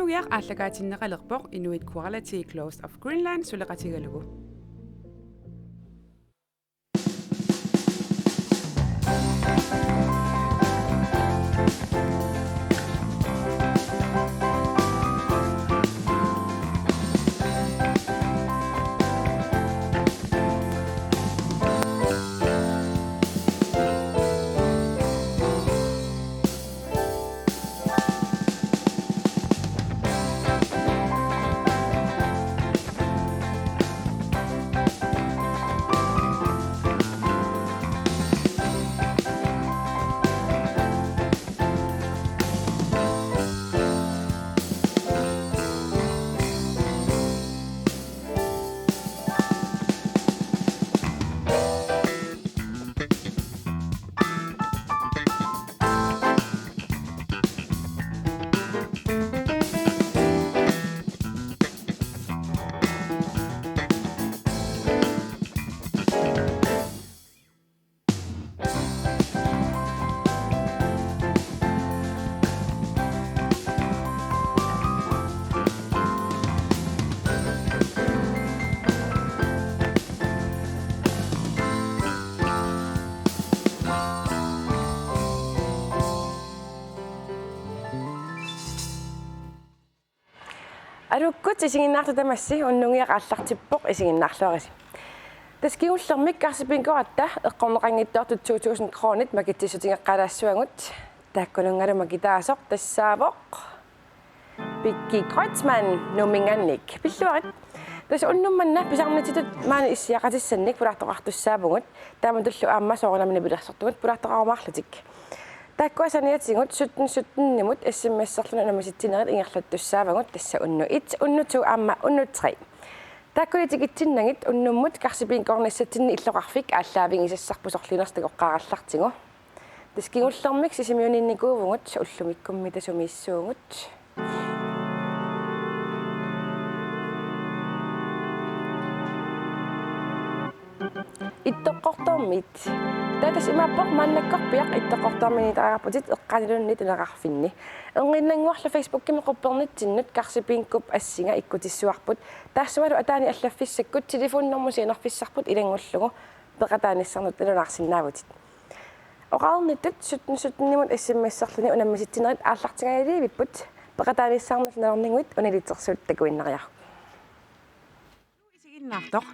unnugiaq aallakaatinneqalerpoq Inuit Quality Clothes of Greenland suleqatigalugu. Arukkut isiginnaartutamassi unnugiaq аллартиппоq isiginnaarluarisi. Taskiullermik karsipinkoratta eqqorneqanngittortut 2000 kronit makittisutigeqqalaassуангут taakkunungaluma kitaasoq tassaavoq Pikki Kreutzmann numingannik pilluarit tas unnummanna pisarnatitut maani issiaqatissannik pulartoqartussaapungut taamatullu aamma soornamni pilersortugut pulartoqarumaarlutik taakkuasaniatingut 17-17-nimut SMS-serluna namasittinerit ingerlattussaavangut tassa unnuit unnutu aamma unnut3 taakkulitikittinnangit unnummut karsipinkornissattinni illoqarfik ааllaавигисассарпусорлинерстагоққараллартигу таскигуллермик сисимиуниnnikuuvungut уллумиккумми тасумииссуугут иттоққортормит татас имааппоқ маннаккорпиақ иттоққортормини таараппутит эққанилунни тунеқарфинни энгиннангуарла фейсбуккими қуппернитсиннут карсипинкуп ассига иккутиссуарпут таассуалу атаани аллаффиссаккут телефоннэрмуси энерфиссарпут илангуллугу пеқатааниссарнут илунаарсиннаавутит оqarnittut 17-17-nimut SMS-серлуни унаммиситсинерит ааллартигаалиивиппут пеқатааниссарнут нернигуит уналитерсуут такуиннериару isiginnaartoq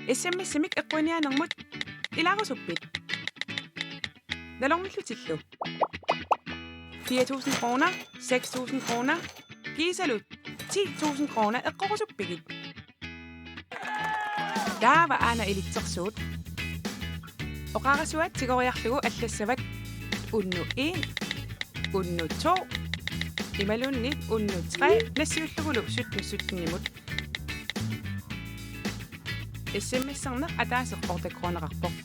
SMS-imik eqquinianermut ilarusuppit nalormillutillu 4.000 kroner 6.000 kroner gisalut 10.000 kroner eqqorusuppigit daava aana ilitsersuut oqarasuat tigoriarlugu allassavat unnu 1 unnu 2 imalunnit unnu 3 nassiullugulu 17-17-nimut SMS-сарнеқ атаасеққортаккуунеқарпоқ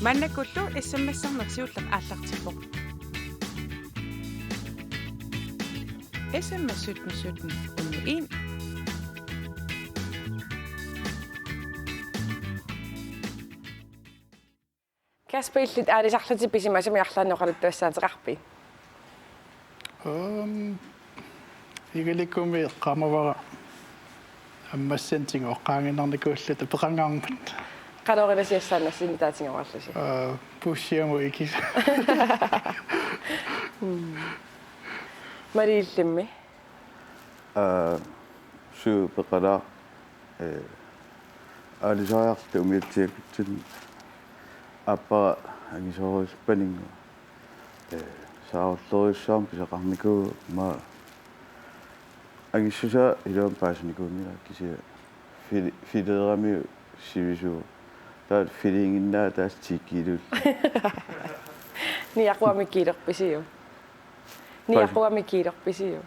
маннаккуллу SMS-сарнеқ сиуллеқ ааллартиппоқ SMS 17-17 unnu 1 Kaspeillit aalisarlutippisimmasumi arlaannoqaluttuassaateqarpi Igelikumi qamavara аммассантинг оққаангиннарникууллата пеқангаармат qalorиласиассааннассини таатингаварлуси пуссиаму икис мариллимми су пеқала алисариарту умиатсиакутсин аппа агисоруиспанинга саарлориссаам писақарникуу ма агиссуса илуам паасникуумила кися филерами сивису таа филингиннаа таас тиккилул ниақуамиккиилерписиу ниақуамиккиилерписиу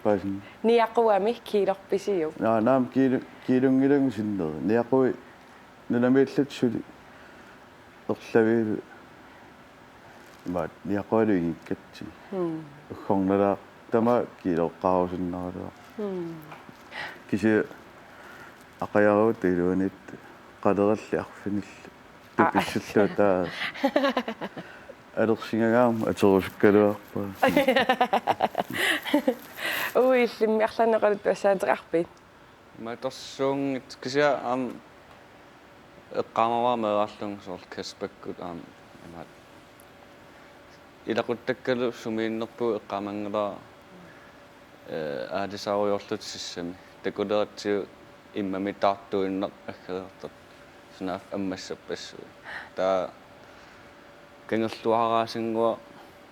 паасин ниақуамиккиилерписиу наам килунгилагу синнер ниақуи нунамииллатсули эрлавиилу маат ниақуалуигиккатси уххорналаа тама килоққарусиннаралуа киси ақаяруут илуанит қалералли арфинилл туписсуллуутаа алерсингагаама атерусуккалуарпаа уиллимми арлаанеқалут пассаатеқарпит маторсуунгит кися эққамаваа меэрлун соор каспаккут имаат илақуттаккалу сумииннерпу эққамангала аадисааруйорлут сиссами такулератсиу иммами таартуиннеқ аггеэртат снаф аммассаппассуу таа кангерлуараасингуа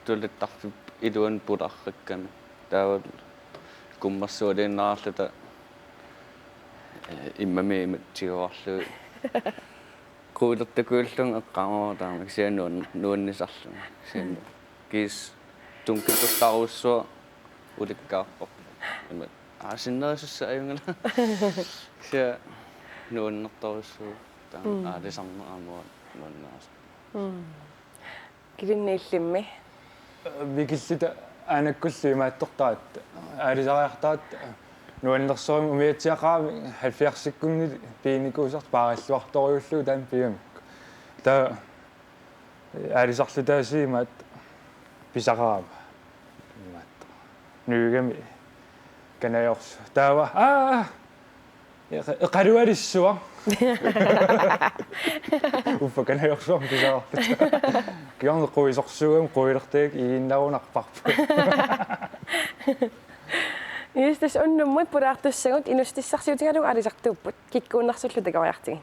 туллаттарфип илуан пуларракками таавал куммерсуалииннаарлута иммами иматсигуарлу куулертакуиллун эққамава таама кисианууннисарлу кисианну кис тункитустаруссуа уликкаарпоқ имат аасиннерисусса аюнгала кися нууннерторуссуу таама аалисарнерамуа нууннерас килиннииллимми викиллита аанаккулли имааттортаат аалисариартаат нуаннерсорим умиатсиақаами 70-сиккунни пииникуусарт паараллуарториуллуу таам пиамик таа аалисарлутааси имаат писақараама имаат нуигами канаёрс таава эқалуалиссуа уффа канаёрсуам писақарлута киорнеқуисорсуугам қуилертаак ииннарунарпарпу Истэс оннуммут пулаартуссагут инустиссарсиутигалуг алисартууппут киккууннарсуллу такаваяртиги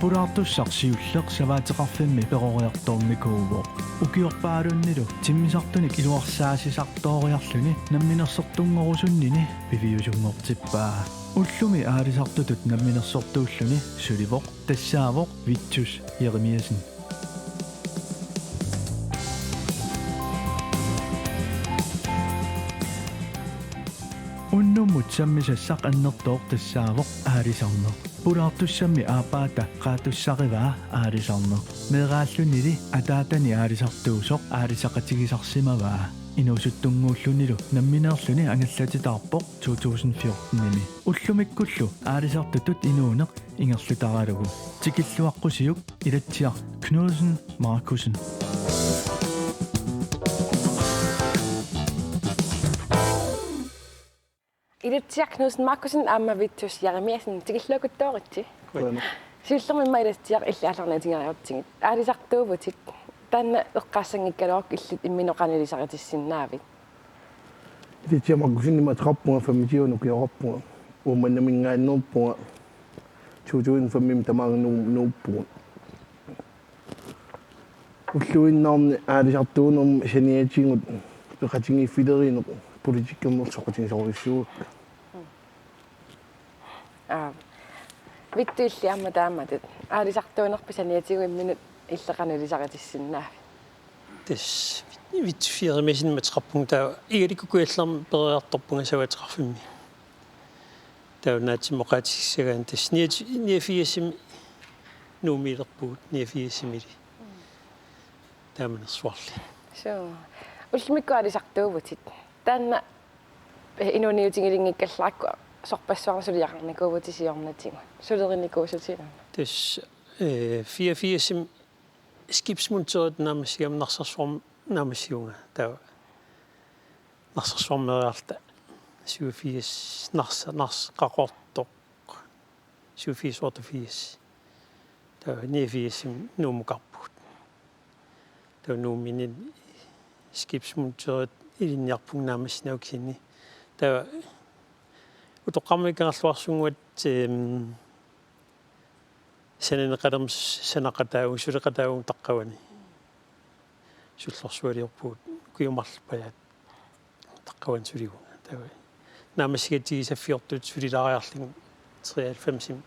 пулаартуссарсиуллеқ саваатеқарфимми перориарторникууво укиорпаалуннилу тиммисартуник илуарсаасисартоориарлүни намминерсортунгорусуннини пивиусунгортиппаа уллуми аалисартутут намминерсортууллүни суливоқ тассаавоқ витсус еремиасин уннуммут саммисассақ аннертооқ тассаавоқ аалисарнеқ пулаартуссамми аапаата qaatussarivaa аалисарнеқ меэрааллунили атаатани аалисартуусоқ аалисақатигисарсимаваа инуусуттунгууллунилу намминеерлүни ангаллатитаарпоқ 2014-ними уллумиккуллу аалисартутут инуунеқ ингерлутаралугу тикиллуаққусиук илатсиар Knudsen Markusen илатсиар Knudsen Markusen аама витсус Jeremiasen тикиллуакуттооритси силлермимма илатсиар иллаалернатингериортигит аалисартуувутик таанна эққаассангиккалуарк иллит имминеқанилисаритиссиннаавит илатсиар Markusen матеқарпунга фамитиунук иораппунга ууманнамингааннерпунга 2005 тамаарнууппунга уллуиннаарни аалисартуунерм саниатингут пеқатингиффилеринеқ политиккернерсоқатингисориссуук виттуилли аама тааматут аалисартуунерпи саниатигуимминут иллеқанилисаритиссиннаавит тас витфиермисин матеқарпунга таа игаликкуиллерм периарторпунга саватеқарфимми тауннаатимоқаатиссагаан тас ниафиасими нуумилерпуут ниафиасимили тааманерсуарли so уллумикку аалисартуувутит таанна инуниутингилингиккаллаакку сорпассуарсулиақарникуувутисиорнатигу сулеринникуусутина тас 84 skibsmonteret намасигам нарсарсуарм намасиунга таа нарсарсуармериарта 87 нарс қақортоқ 87 таа 89 нуумукарпут таа нууминин skibsmonteret илинниарпуг намаснаугсини таа утоққармикаарлуарсунгуат сананеқалерм санақатаагу сулеқатаагу таққавани суллорсуалиорпуут куйумарлпаят таққаван сулигу таа намасигатигисаффиортут сулилариарлин 93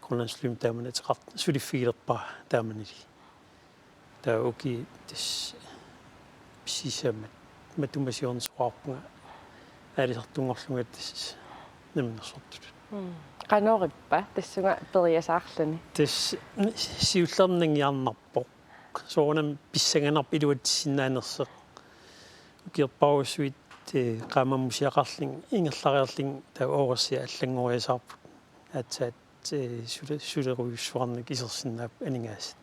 гронландслум тааманатеқар сулиффигилерпаа тааманили таа уки тас писисамат матумасиорнсуарпунга аалисартунгорлунга тас наминерсортут канориппа тассунга периасаарлани тас сиуллернингиарнарпоқ соонам писсаганарп илуатсиннаанерсеқ укиерпауссуит qaamammusiaqarling ingerlariarling tau oorsia allangoriasarput аатсаат suleruissuarnik isersinnaap aningaasat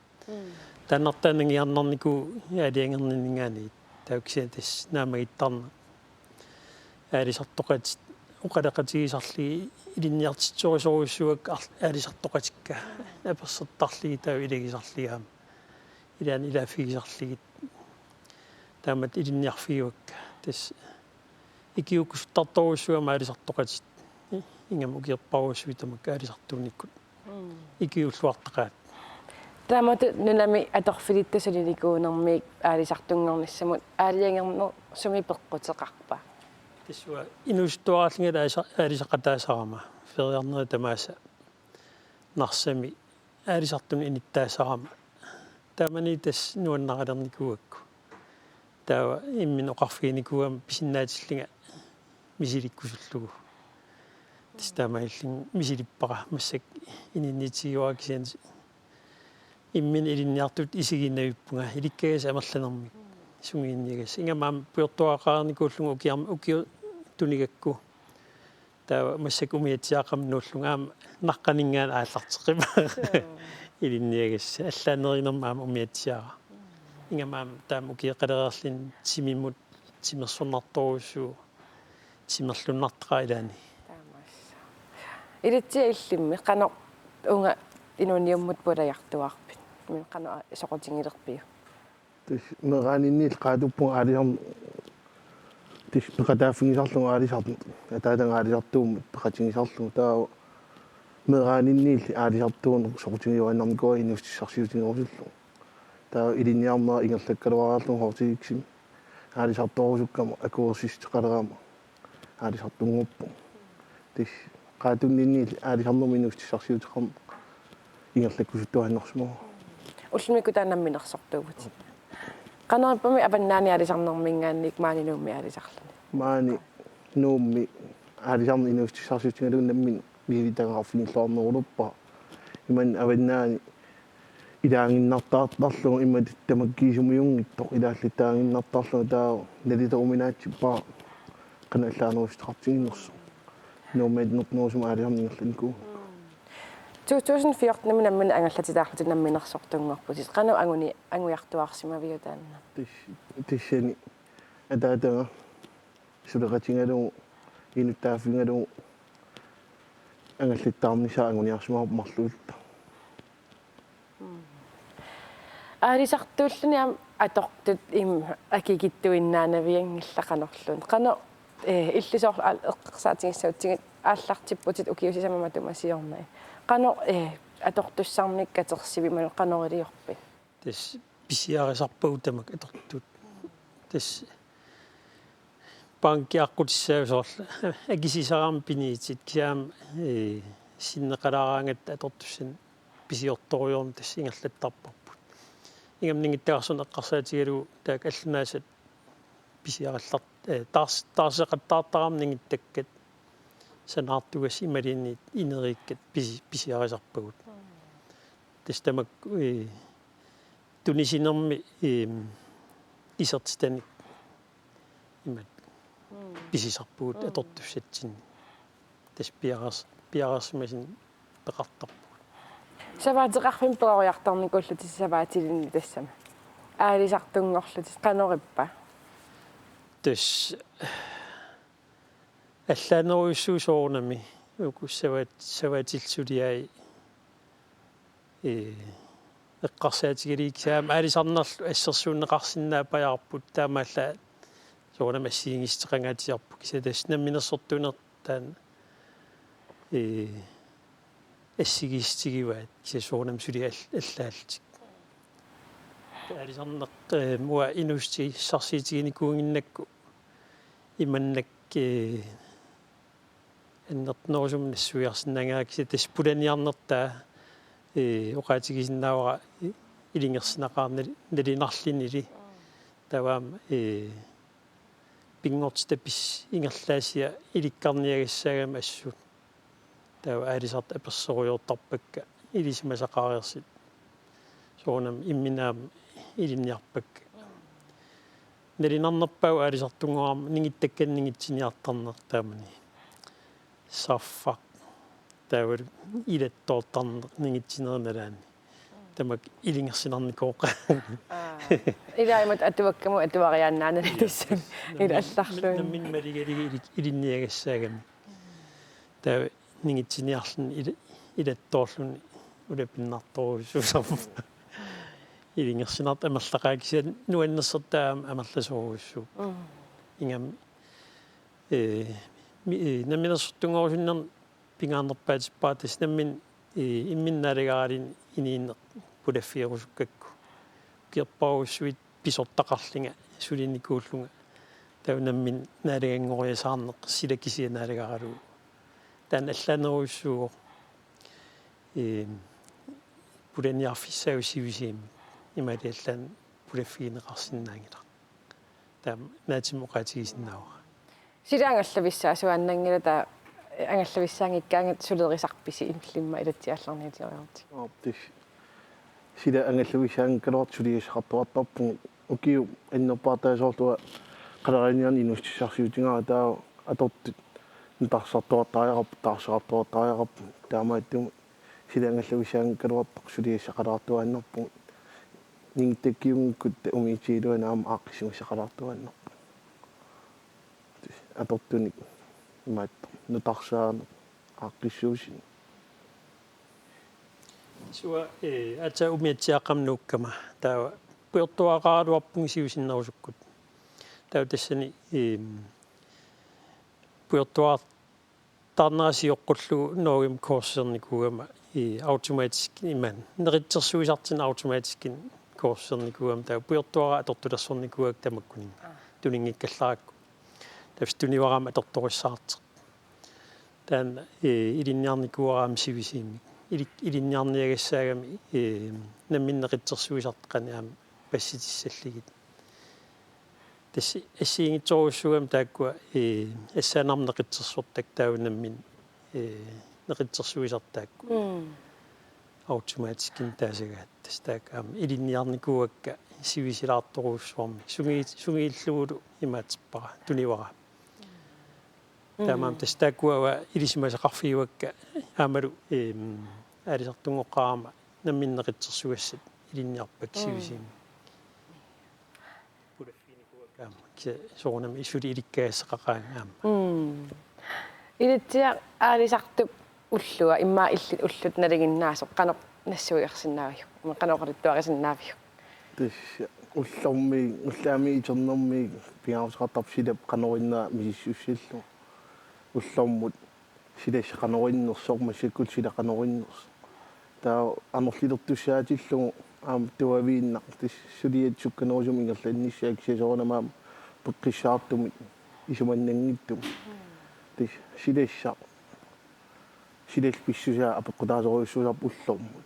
tanartaanangiarnarniku aliangerninningaani tauksiatis naamagittarna aalisartoqatit uqalaqatigisarligi ilinniartitsorisoriussuak aalisartoqatikka apersertarligi tau ilagisarligaama ilaani ilaafigisarligit taamat ilinniarfiguakka tas ikiukustartoruissuama aalisartoqatit ingam ukiерпаруссуитамак аалисартууниккут икиуллуартақаат таамат нунами аторфилиттасулиникуунэрмиик аалисартунгорниссамут аалиангернер суми пеққутеқарпа тисуа инустуаарлингала аалисақатаасарама фериарнери тамааса нарсами аалисартун иниттаасарама таамани тас нуаннаралерникуакку таава иммин оқарфигиникуам писиннаатиллинга мисиликкусуллугу тстамаиллин мисилиппара массак ининнитигуаксиан иммин илинниартут исигиннавиппунга иликкагас амерланермик сунгииннигас ингамаам пуертуақарникууллугу укиу тунигакку таа массак умиатсиақам нууллунгаама наққанингаан ааллартеқима илиннигас аллаанеринермаама умиатсиара ингамаам таам укиеқалереерлин тимиммут тимерсорнарторуссуу тимерлуннартаа илаани илитсиа иллимми қано унга инуниуммут пулаяртуарпит мин қано соқутингилерпиу тис мераниннил qaatuppunga аалиарн тис пекатааффигисарлуга аалисарт атаатанга аалисартууммут пекатингисарлугу таа мераниннил аалисартуун соқутингиуаннарникуа инустиссарсиутингорсуллу таа илинниарнера ингерлаккалуараарлугу хортигиксими аалисарторусуккама акуерсистеқалерама аалисартунгуппу тис qaatunnиннил аалисарнерми инустиссарсиутеқарма ингерлаккусуттуаннэрсумо уллимику таанамминерсортугут канааппами апаннаани алисарнэрмингаанник маанинуумми алисарлани маани нуумми алисарни инустиссарсиутингалууннаммин мивитагараффиниллуарнерулуппа иман аваннаани илаангиннартаартарлугу имат тамаккиисумиунгиттоқ илааллитаангиннартарлугу таа налитеруминаатсиппаа канааллаанерустеқартигиннерсу нууммит нутнуусума алисарнингерланику 2014 наминаммин ангаллатилаарлутин намминерсортунгорпутис қану ангуни ангуяртуарсимавиу таанна тиссани атаатага сулеқатингалугу инуттааффингалугу ангаллиттаарнисаа ангуниарсимаа марлуулта аалисартууллуниам атортут им акигиттуиннаанавиангиллақанерлун қано иллисоор эққарсаатингиссаутсигит ааллартиппутит укиусисамама тумасиорнай qano атортуссарник катерсивиману qanорилиорпи тас писиарисарпагутамак аторттут тас банкиаққутиссаусоорла агисисараам пиниитит киаам синнеқалаараангат атортуссан писиорторуйорн тас ингерлаттарпарпут ингамнингиттаарсун эққарсаатигалу таак аллунаасат писиараллар таарсеқаттаартарам нингиттаккат санаартугас ималиинни инериккат писиарисарпагут тестамак тунисинерми исертстани имат писисарпагут атортуссатсин тас пиарасмасин пеқартарпагут саваатеқарфим перориартарникуллути саваатилинни тассама аалисартунгорлути қанориппа тас аллаанеруйуссуусоорнами укуссаваатилсулиаи эққарсаатигаликсаама аалисарнерлу ассерсууннеқарсинаапаярпут таамаалла соорнама ассиингистеқангаатиарпу кисатас намминерсортунер таан ассигистигиваат кисасоорнам сули аллаалтик аалисарнеқ муа инусти сарсиитигиникуунгиннакку иманнак эннертнерусум нассуиарсиннагаакси таспуланиарнертаа оқаатигисиннаавара илингерсинақарнали налинарлинили таваам пингортстапис ингерлаасия иликкарниагассаагама ассут тава аалисарт аперсориортарпакка илисимасақаариерсит соонам имминаам илинниарпакка налинарнерпау аалисартунгуарма нингиттакканнингитсиниартарнер таамани саффақ таа илаттоортарнергитсинерналаани тамак илингерсинарникооqa илаимат атуаккаму атуариааннаанани тассами ила алларлуин наммин малигалиги илинниагассаагами таа нингитсиниарлун илаттоорлуни улапиннарторуссуусарпу илингерсинарт амерлақаагисиан нуаннерсертаам амерласоруссуу ингам намминерсуттунгорусуннер пингаанерпаатиппаатас наммин имминнаалигаалин иниинне пулаффиерусуккакку киерпауссуит писортақарлинга сулинникууллунга таа наммин наалигангориасаарнеқ силаккисианаалигаалу таан аллаанеруссуо пуланиарфиссаагуссивисиим ималиаллаан пулаффигинеқарсинаангила таам наатимоқаатигисиннаава силаангаллависсаа суааннангила таа ангаллависсаангиккаангат сулерисарписи имлимма илатсиарларниитиориорти тис сида ангаллависаанг калуарт сулиисақартуартарпу укиу аннерпаатаасоортуа қалариниан инустиссарсиутингаа таа атортут нтарсартуартаариарап таарсеқартуартаариарап таамааттум сида ангаллависаанг калуартар сулиисақалаартуааннерпу нингтаккиунгкут умиитиилуанаам ааққисимисақалаартуааннерпу атортуник имаат нутарсаана ааққиссуусин суа ата умиатсиаққамнууккама таа пуертуақаалуарпунги сиусиннерусуккут таа тассани пуертуар тарнерасиоққуллу ноогим коорсерникугама автоматик иман неритсерсуисартин автоматикин коорсерникугама таа пуертуара атортулерсорникуак тамаккунин тунингиккалларакку тавс туниварама аторториссаартеқ таан илинниарникуараам сивисиимми илинниарниагассаагами намминнеқитсерсуисартеқаниаама пасситиссаллигит тасси ассиингитсоруссугам тааккуа ассаанарнеқитсерсуортак таунаммин неқитсерсуисартаакку автоматикин таасагаат тастаакаама илинниарникуакка сивисилаарторуссуарми сунгииллугулу имаатиппара тунивара таамаам тастааккуава илисимасақарфиуакка аамалу алисартунгоққарама намминнеқитсерсугассат илинниарпак сивисими пулаффиникуакаама ки соорнами исули иликкаассақақаангаама илатсиа аалисартуп уллуа иммаа иллит уллут налигиннаасо қанеқ нассуиарсинаавиу қанеқалиттуарисиннаавиу тис улларми уллаами итернэрми пиаусақартарпсилап қанориннаа мисиссуссиллу уллармут силассақанориннерсорма сиккут силақанориннерс таа анерлилертуссаатиллугу аам туавииннақ тис сулиатсукканерусум ингерланниссаак сисоорнамаам пеққиссаартумит исуманнангиттум тис силас писсусаа апеққутаасоруйуссууларп уллормут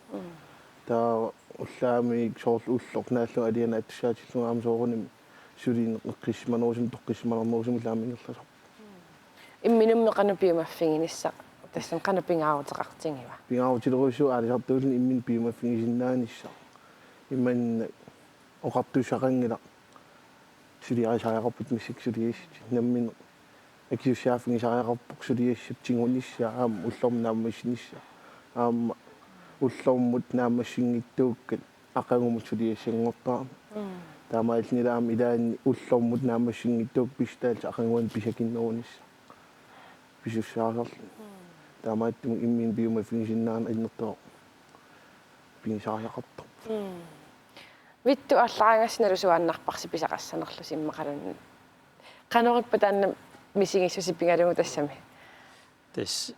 таа уллаами соорлу уллор нааллу алиана атсаатиллугаам сооруним сулиин эққиссиманерусум тоққиссиманернерусум лаамингерласо имминумме канапиумаффигинисса тассан канапингааутеқартингива пингааутилеруссу аалисартуулни иммин пиумаффигисиннаанисса имман оқартуссақангила сулиарисариақарпут миссик сулиассит наммин акиуссааффигисариақарпук сулиассат тингунисса аама уллорм нааммассинисса аама уллормут наамассингиттууккат ақангумут сулиассангортаа таамаалнилаам илаанни уллормут наамассингиттуук пистаалс ақангуан писакиннерунисса писуссаасарлу таамааттум иммин биумаффигисиннаан иннертоо пинсариақарто витту алларангассиналу суааннарпарси писақассанерлу симмақалун канориппа таанна мисигиссусиппингалугу тассами тас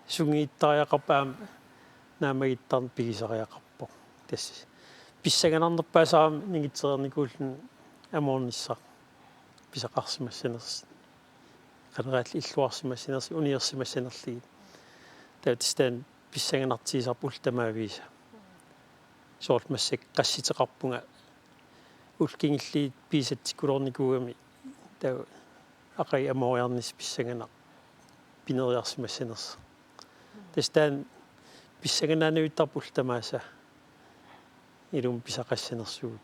сунгииттариақарпаам наамагиттарн пигисариақарпо тас писсаганарнерпаасаам нигитсерникууллун амоорниссаа писақарсимассанерс канераалли иллуарсимассанерс униерсимассанерлигит таатстан писсаганартиисарпул тамаависа соортмассак qassiteqarpunga улкингиллиит писатсикулорникуугами таа ақай амориарнис писсагана пинериарсимассанерс тастан писсаганаануиттарпул тамааса илум писақассанерсуут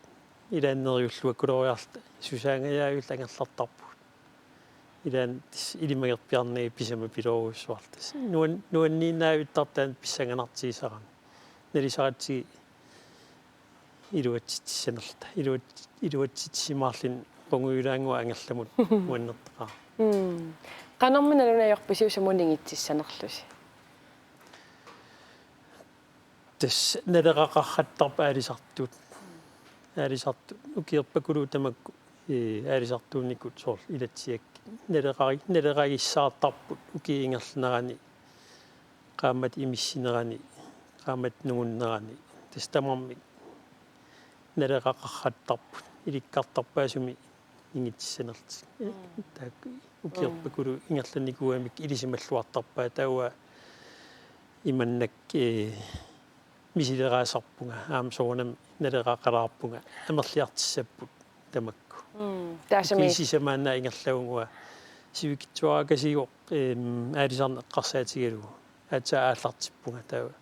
илааннериуллуа кулориарта сусаангаяагул ангерлартарпут ilan ilimagерpiarnii pisama piloruussuartas nuanniinnaavittartaan pissanganartiisaqan nalisaqatsi iluatsitsannerta iluatsitsimaarlin qunguulaangua angerlamut muannertaqaa qanermana lunajorpisiu samuningitsissanerlusi tas naleqaqarrattarpa aalisartu ukierpakulu tamakku aalisartuunnikut soor ilatsiakki naleqagissaartarput ukiingernerani qaammat imissinerani qaammat nungunnerani tas tamarmik naleqaqarrattarput ilikkartarpaasumi ingitsissanerti taakku ukierpakulu ingerlanikuamik ilisimalluartarpaa taua imannak misileqaasarpunga soonam naleqaqalaarpunga amerliartissapput tamakku taasami kisisamaanna ingerlagungua sivikitsuarakasigoq aalisarneqqarsaatigalugu aatsa aallartippunga taua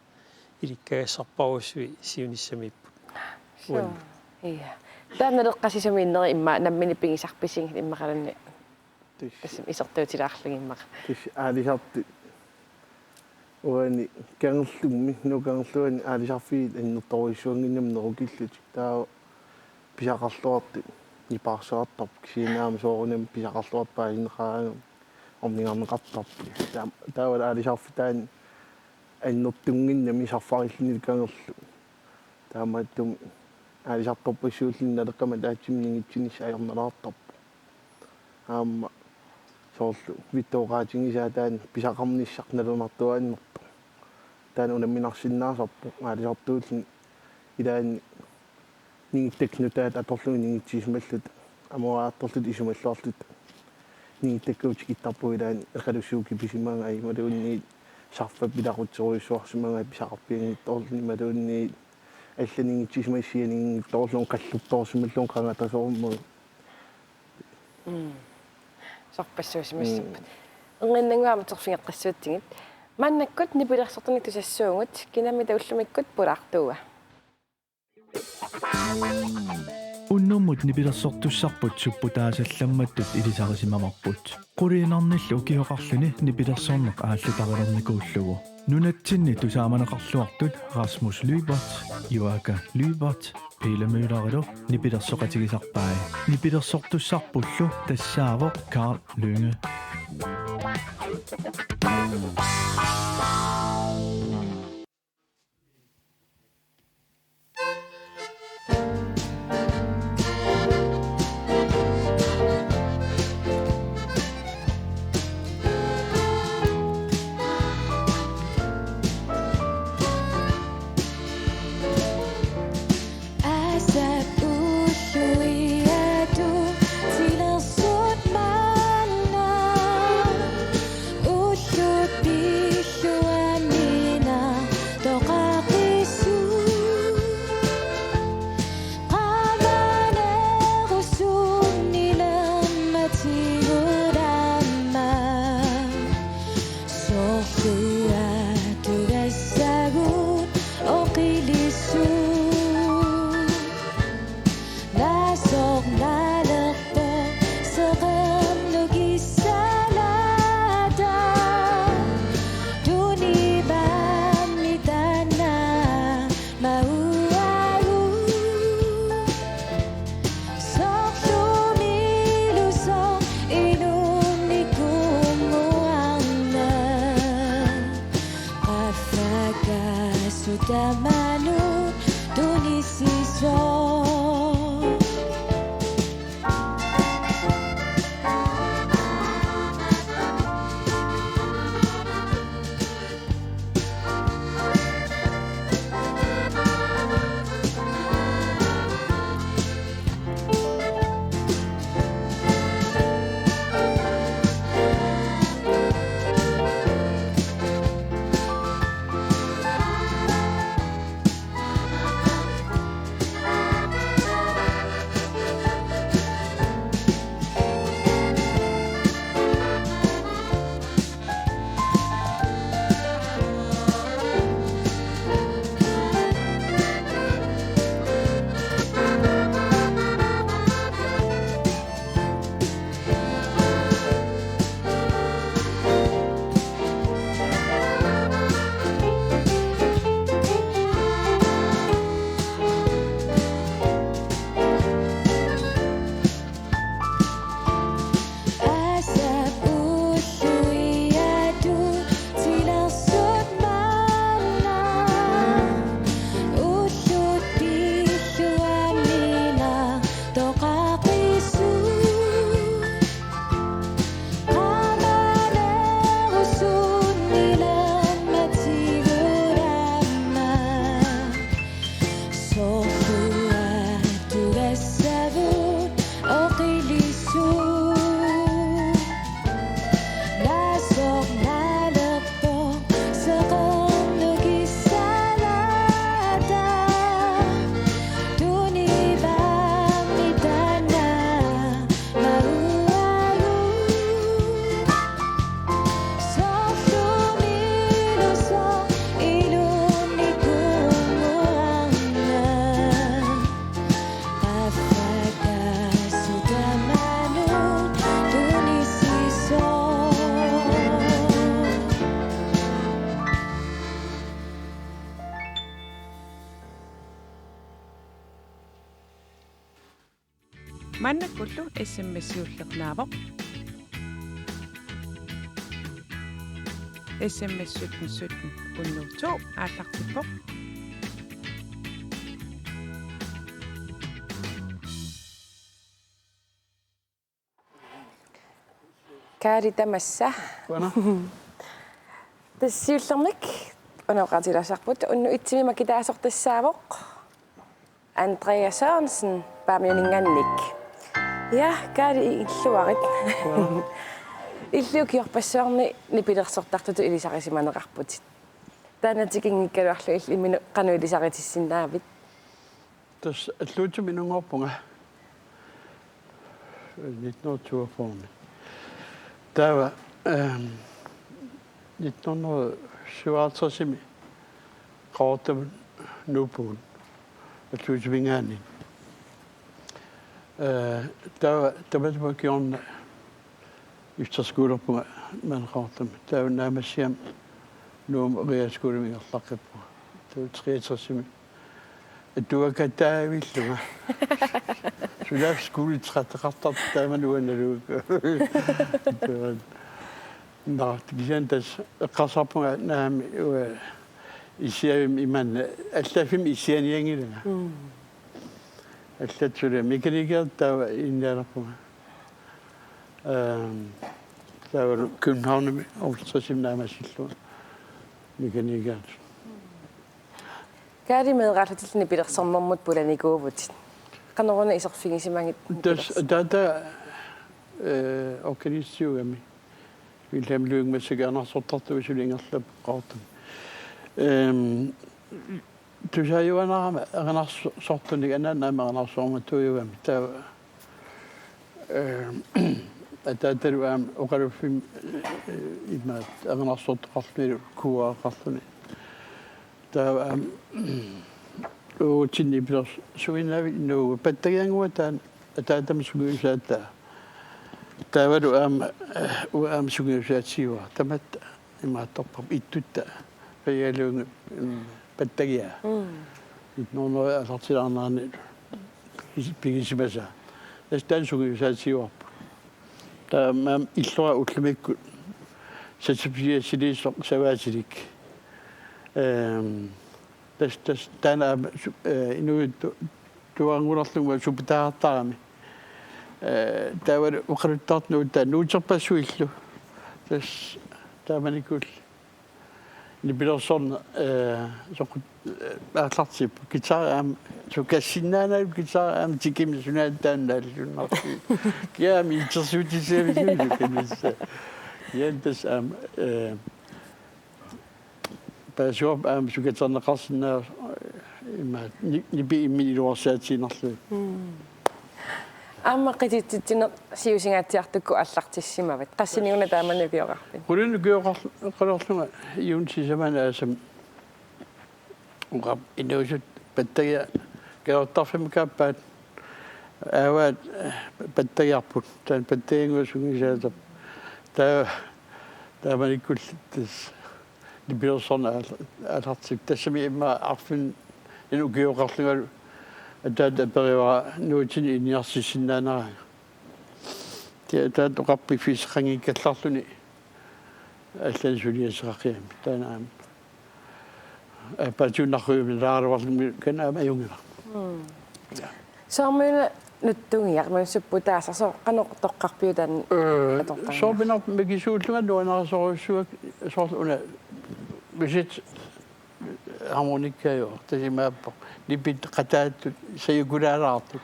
ilikkagassarparussui siunissamiipput iya taanaleqqasisamiinneri imma nammini pingisarpising immaqalanni isertuutilaarlugimmaq aalisartu uani kangerlummi nukangerluani aalisarfiit annertoruissuanginnam nerukillut taa pisaqarluartu ipaarsaqartarp kisiinaama soorunam pisaqarluarpaa inneqaangam ormingarneqartarpu taawal aalisarfitaan annertunginnam isarfarilluni kangerlu taamattum aalisartorpassuullinnaleqqama taatsimningitsinissa ajornalaartarpu aamma soorlu vittoqaatingisaa taan pisaqarnissarnalunartuaannertu taan unamminarsinnaasarpu aalisartuullin ilaani ningittaknutaat atorlugi ningitsiismallut amuraattorlut isumalluarlut ningittakkuutik ittarpu ilaani eqalussuuki pisimaanga ai maluunniit sarfa pilaqutseruissuarsimanga pisaqarpiangittorluni maluunniit алланingitsismassianingittorluun qalluttorsimalluun qangatasоруммуг сорпассуусимассаппут энгиннангуама терфингеққассуутсигит мааннаккут нипилерсортуник тусассуугут кинами тауллумиккут пулаартууа уннэрмут нипилерсортуссарпут суппутаасалламматтут илисарисимамарпут quriinarnillu ukihoqarluni nipilерсорнеқ ааллутарилерникууллугу нунатсинни тусааманеқарлуартут Rasmus Lybert Joaka Lybert пиламууларилу нипилерсоқатигисарпаа нипилерсортуссарпуллу тассааво Carl Lynge Mannakullu SMS-iullernaavoq. SMS 17 17 02 aallartippoq. Kaari tamassa. Bueno. Tassiullernik unoqartilarsarput unnu itsimi kitaasortassaavoq. Andreas Sørensen paamioningannik. Ja, kaari illuarit. Illuukiorpassuarni nipilersortartutu ilisarisimaneqarputit. Taanatikingikkaluarlu illiminu qanu ilisaritissinnaavit. Tas atluutsu minungorpunga. 1942. Tava 1957 qaartamun nuupugun atluusuvingaannin. Tava tamatmakiorna yustaskuulerpunga manqaartam. Tava naamassiam nuum riaskuulimigerlaqippu. Tava 63 atuakataavilluga. Sudah skole trætteqartart taamanuanaluuk. Nah, gisantas qassarpunga naami isiavim iman allafim isianiangilanga. Allatsule mekaniker tava innaarpunga. Tava København Aarhus naamasillu mekaniker. Kaari meeqarlutilni pilersornermut pulanikuuvut. Qanoruna iserfigisimangit. Das data organisatiogami. Wilhelm Løgmæssegerne sortartu visulingerlap qaartum. Tusajuanarama aqanarsortunik annaama aqanarsormatuujugami taa atataluam oqaluffim imaat aqanarsortoqarluni kuaaqarluni taa tinni pils suinavi no pattagiangua taan ataatam suguusaata taavalu am suguusaatiwa tamat imaattorpam ittutta payaluunga pattagia nono alartilarnaarni pigisimasa tastaan suguusaatiwa taam illua ullimikku satsipsiasilissoq savaasilik tas tana inu tuangurarlunga supitaartarami taawal uqaluttartnu nuuterpassuillu tas taamanikul nipilersorna soqut aallartip gitaram sukassinnaanal gitaram tikim sunaataannaallunnarti kiami itersuutiseeviluulu kanissa yantas Passuap sukaterneqarsinnaa imaat nipi immiluarsaatiinerlu. Amma qitittittineq siusingaatiartukku allartissimavat. Qassiniuna taamanukiorarpin. Qulunnukiorqarlunga iunsisamanaasam uqap inuusut pattagia kaortarfim kaappaat aawaat pattagiarput taan pattagianguusungisaatap taamanikkullas nipilersorna alartip tassami imma arfin inukiorqarlungalu ataata periora nuutini iniarsissinnaanara taat oqarpi fiisqangikkallarluni аллан сулиасеқақиами танаам апатуннарруйми лааруарлуми канаама аюнгила Soormuuna nuttungiarmun supputaasarso qanoqtoqqarpiutan atortanga. Soorpinor mekisuullunga nuanarasoriussuak soorlu una visit harmonikkayo tasimaappo nipit qataattu sayukulaalaartu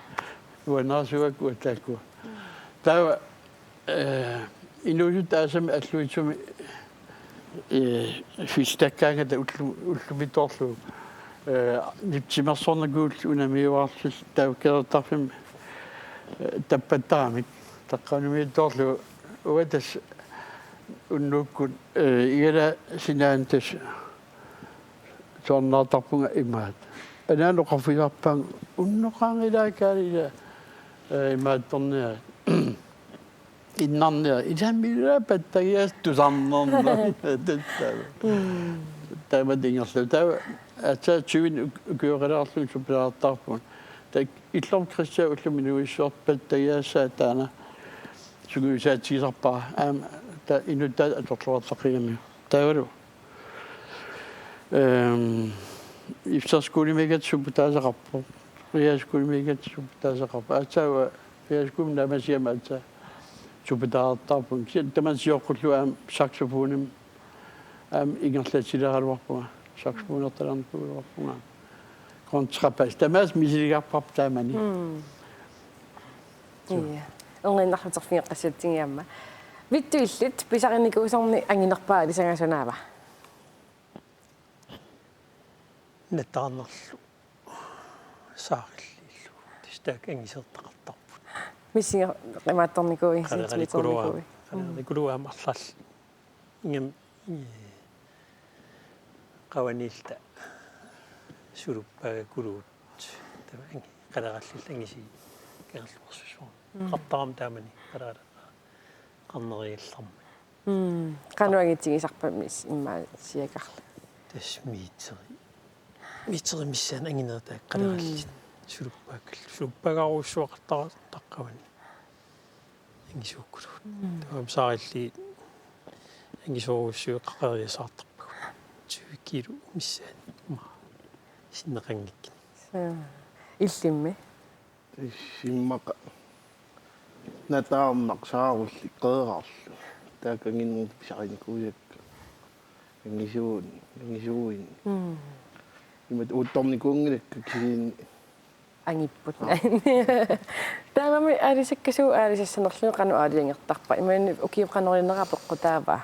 nuanarasuak uattaakku tawa inuusut taasami alluitsumi fistakkaangata ullumitorlu niptimersornaguul unamiuarlus taukkertarfim tappattaamik taqqanumiittorlu uatas unnuukkut igala sinaantas soornaatarpunga imaat anaanoqarfilarpang unnoqaangilaakaaliila imaattornia innarnia ilamila pattagiastusarnerna taamatingerlu tawa atsaatsuin ukioralaarlu suppilaartarpun tak illom Christia ulluminuissuart pattayaassaataana suguisaatisarpaa ta inutta atorluartaqiami taavalu ifsaskuulimegat supputaasaqarpo riaskuulimegat supputaasaqarpo atsaava riaskuum namasiama atsa supputaartarpun tamansiorqullu saxofonim ingerlatileraluarpunga saxofonertalarnikuuluarpunga kontrapas tamas misiligarpap taamani Iya. Onginarluterfiiqqassuttingiamma. Vittuillit pisaqinikuusarni anginerpaa lisangasunaava. Nataannerlu. Saaqillillu. Tistaak angisertaqartarput. Missinga qimaattornikuui Qalerikulua. Qalerikulua marlall. Ingam qawaniilta suluppagakuluut. Tamangi qalerallil angisi kerluorsussuun. Qattaam taamani qalera qarneriillarma. Qanuagitigisarpamis imma siakarla. Tasmiiteri. Miiteri missaan anginertaak qalerallit suluppagakil. Suluppagaruussuaqartara taqqavani. Angisuukkuluut. Taam saarilli angisuuruussuu qaqeriasaartarpagu. 20 kilo missaan ma sinneqangikki. Illimmi. Simmaqa nataarnaqsaarulli qeerarlu taakangin pisaqinikuusakka angisuuin imat uuttornikuungilakka kisiin Angipput. Taamami aalisakkasuu aalisassanerlu qanu aaliangertarpa imaani ukiuqanerinerapeqqutaava.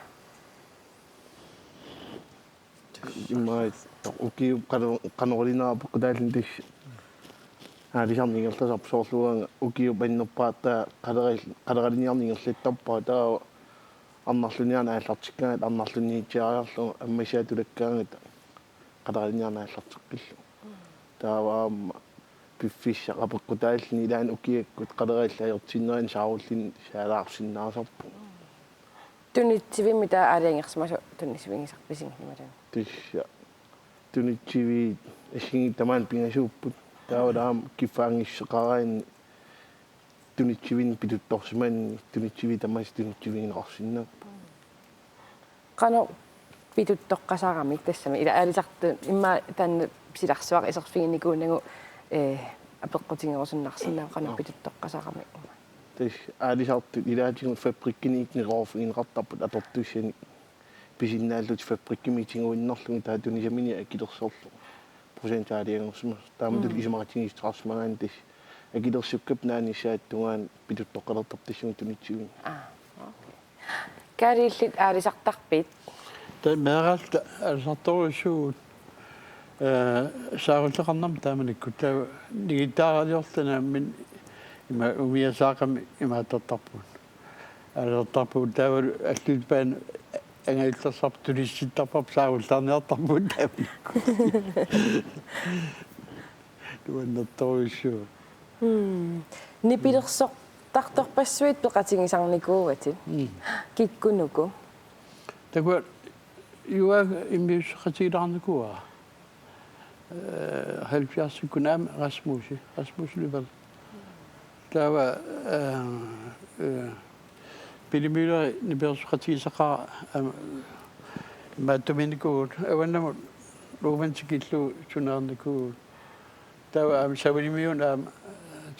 imma ukiu qanorinaapaqutaallin tis аалисарнигерласарп соорлуага укиу паннерпаата қалералиниарнигерлиттарпаа таа арнарлуниана ааллартиккаат арнарлуниитсиариарлу аммасаатулаккаагат қалералиниарна ааллартиккиллу тааваама пиффисса апеккутааллини илаан укиаккут қалераллаажертиннерин сааруллин саалаарсиннаасарпу Tunitsivimmi tää aaliangersmasu tunitsivинgisarpisingimалан. тисса тунитсиви эсгингиттамаан пингасууппут тааваам кифаангиссеқараин тунитсивин питутторсимаан тунитсиви тамас тунитсивингинеқарсиннааппу Qanu pituttoqqasaaramik tassami ila aalisartu imma taanna silarsuaq iserfiginnikuunnagu apeqqutigerusunnarsinnaa qanu pituttoqqasaaramik. тис аалисарту илаатигу фабриккиниикнероорфигинеқартарпут аторtussani писиннааллут фабриккимитингуиннерлуги таатунисамини акилерсоорлу процентаалиангерсума тааматул исумаратигистарсмагаан тис акилерсуккап нааниссааттугаан питуттоққалертартассуги тунитсигуни Kaarillit aalisartarpit meeralta alsartorusuut saarulleqarnam taamanikku taa digitaaliortana min ima umiasaaqami imaattartarput allertarput taavalu allutpaan angailtarsarp tulissittarpap saarullarniartarput taamanikku tuannertorusuut nipilersortartorpassuit peqatigisarnikuugatit kikkunuku takua juag immiusqatigilarnikua 70 kunaam Rasmus Lyberth taava pilimyler nipilersorqatigisaqaa maattuminikuut avannamut luumantikillu tuneernikuut taava savalimiun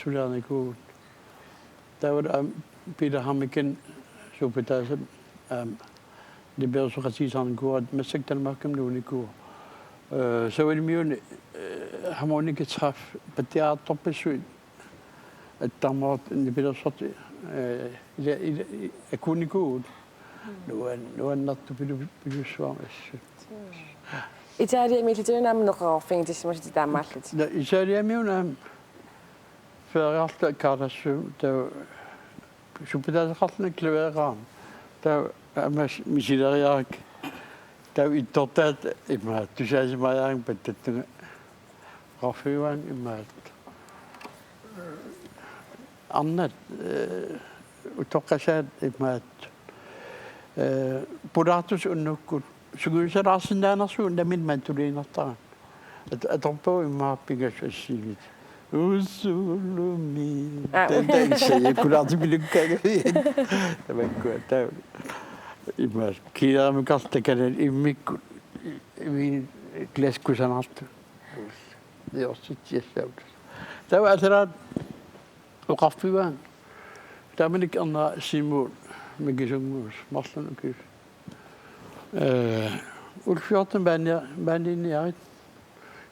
tuneernikuut taava Peter Hammiken supetaasam nipilersorqatigisarnikuat massaktalmakkam nuunikuu savalimiun harmonikatræf patiaartorpassuit attармаат nipilersorti akunikuut nuannartu pilussuam assut Italiamilitunaam neqerorfingitissamasit taamaallut Italiamiunam feriarta kaarlassum taa supetaaseqarluna klaveeraam taa amas misileriarak taa ittortaat immaat tusaasimaayaarin pattattuga qarfiuaan immaat annat utoqqasaat immaat pulaartus unnukkut suguusalaarsinnaanersuun namin mantuliinertaran atorpuu immaappigas assigit Usulumi. Det säger kurati bilukkaga. Det var gott. Imas kira me kalta kan immik vi gläskusanast. Det är också jättebra. Det var att وقف في وان تعملك أنا سيمون مجزوموس مصلنا كيف والفياتن باني نيات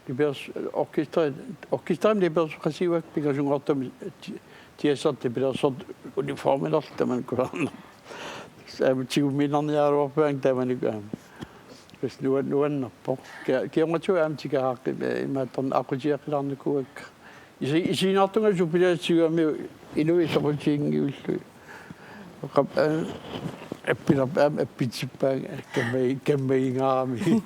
لباس أوكيسترا لباس خسيوك بيجون قطم تيسات لباس صد uniformen allt man kan så 20 miljoner år på en där man kan بس نو på كي ما تشو أم تيجا ما تن أكوجي أكلان كوك إذا ناتونا جوبيا تيجا مي إنه يسوي شيء وقب أبيرا أبيتشبا كمي عامي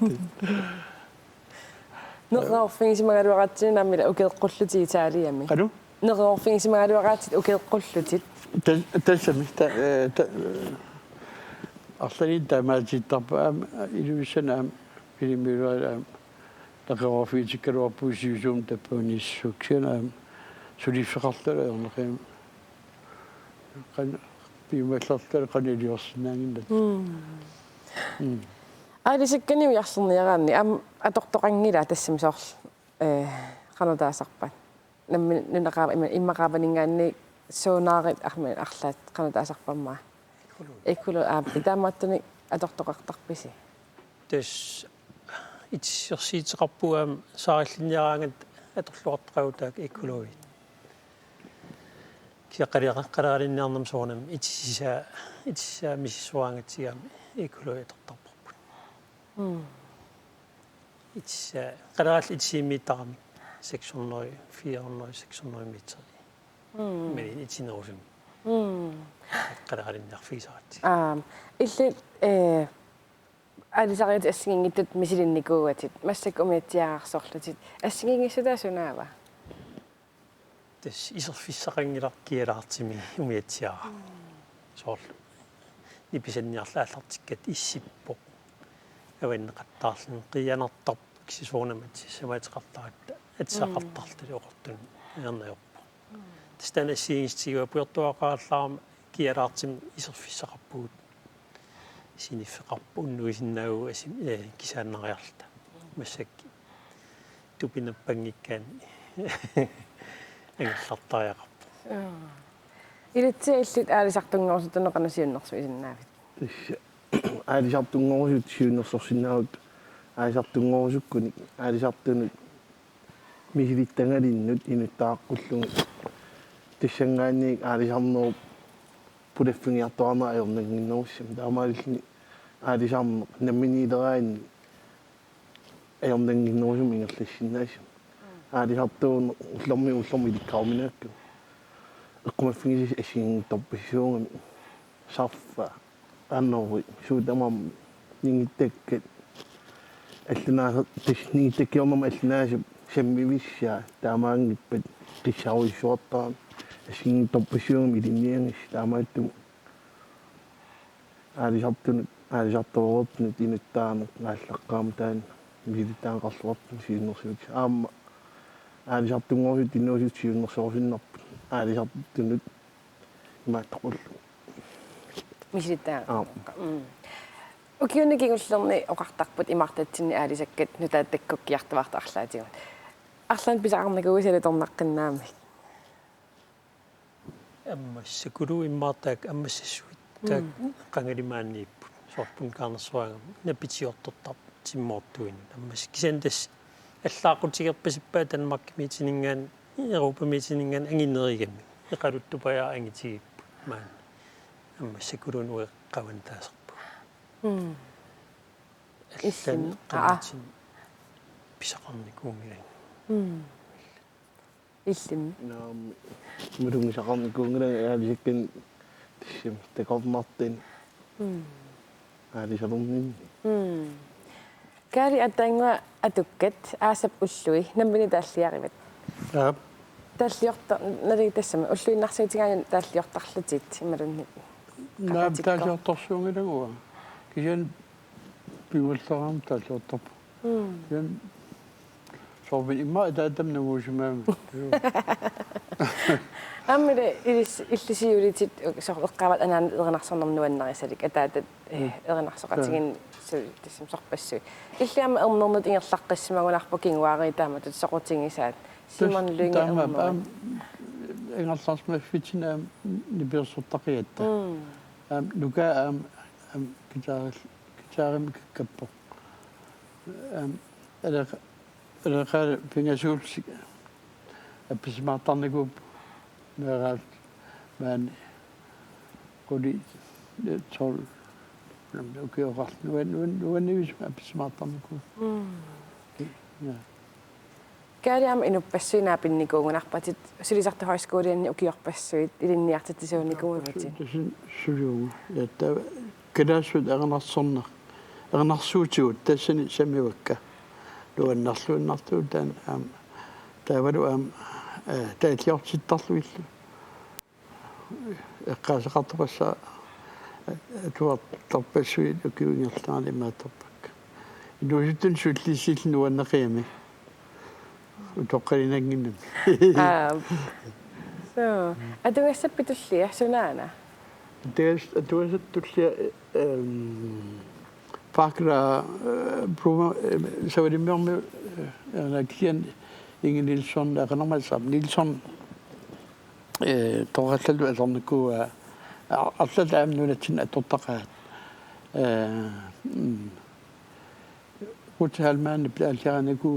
نغرفين سما غادي نعمل أوكي قلتي تاعي أمي قالوا نغرفين سما غادي أوكي قلتي تسمي أصلاً أنت ما جيت طب إلى سنة في الميرا تقرأ في ذكر وبوزيوم تبوني سكين سوري فقط أنا كان بيمثل كان يجوزنا أنا سكني ويحصلني يعني أم أتوقعني لا تسمى صح خلاص صعبة لما نقاب إما قابلين يعني سونار أحمد أخلات خلاص صعبة ما إيكولو أبدا ما تني أتوقع بيسي تش إتشيت قبوا ساعتين يعاند أتوقع قوتك إيكولوي كي قرار النظام صونم إتش مش سوانغ تيام إيكولوي تطبق إتش قرار إتش ميتام سكشن نوي في نوي سكشن نوي ميتام مرين إتش نوزم قرار النخفي ساعتي إلا أنا سأقول أسيني تد مثل النجوات مسك أميتيا صحلتي أسيني سدا سنابا تش إيش في سقين ركيرات مي أميتيا صار نبيسني على تكت إيشيبو وين قطعن قيانا الطب كسيسونا متى سمعت قطعت أتسقطت الوقت أنا يوم تستنى سينستي وبيطوع قارلام كيراتم إيش في سقبود سيني في قبون ويناو كيسان نغيرت مسك تبين بني كان إن خطايا قب إذا تسألت أنا سأقتنع نص تنقل نسير نص بإذن الله أنا سأقتنع نص تشيل نص سناود أنا سأقتنع نص كوني أنا سأقتنع ميزي تنادين إن تأكلون تشنغاني أنا سأمنو pudefungi atama ay omnang nosim damal ni adi sam namini dain ay omnang nosim ingat lesination adi hapto lomi di kauminak kuma fingi esin topisiong safa anno sudama ningi tek elna techni tekioma elna semmivisha tamang pet tishawi shotan esin topisiong midiniang istamatum ali japtu nyt inittaan ngallaqaam taan miditaan qalluat siinnersuut aamma ali japtu ngosit innosit siinnersorsinnarp ali japtu nyt maataqul misrittaa Ukiunnikin ullerni oqartarput imartatsinni aalisakkat nutaattakkukkiartavart arlaatigut арлаан писаарнагуисали торнаққиннаами аммассакулу иммаартаак аммассассуит таак қангалимааннииппу сорпун каарнерсуагам напитиортортар тиммоортуини аммас кисандас аллаақутигерпасиппаа танмаккимитинингаан европамитинингаан ангиннеригами иқалуттупая ангитигиппу маан аммассакулун уеққаван таасерпу аллан қаматин писақарникуумилан иллим мэрүн шагам гүнгэрэ яажикэн тишим тэковмартин шалумнин кари атанга атуккат аасап уллуи наммини тааллиариват тааллиорта налиги тассами уллуиннарсиитигаани тааллиортарлутит ималунни тааллиорторсуунгилагуа кисан пиуллерам тааллиортарпу кисан Så vi imod det dem nu som Аммиле иллисиулитит соққават анаан эрнарсорнэрнуаннарисалик атаатат эрнарсоқатигин тассам сорпассуи иллиама эрнэрнут ингерлаққиссимагунарпу кингуари таама тат соқутингисаат симон лүнга эрнэрнут engelsk med fitna ni blir så taqiyatta nuka kitarim kappo eller qal pingasul appismaartarniku meerat man quli tol okay oqart nuannivis appismaartarniku ja Kääriam inuppassina pinnikuungunarpatit silisarta højskolen ukiorpassuit ilinniartatisuunnikuuvatit. Tusin sujuu että kedasut ernarssuutigut tassani samiwakka luannarluunnartuu tan taavalu taatiortittarluillu eqqaasaqartupassa tuartarpassuit ukiungerlaalimaattarpakka inuusuttun sullisilluanneqiami utoqqalinanginnam So atuassapitullia sunaana atuassatullia pakra prova savadimmerme klient Inge Nilsson aqanermalsam Nilsson toqallallu alerniku allat aamnunatsin atortaqaat uthalmaan plaaljaraniku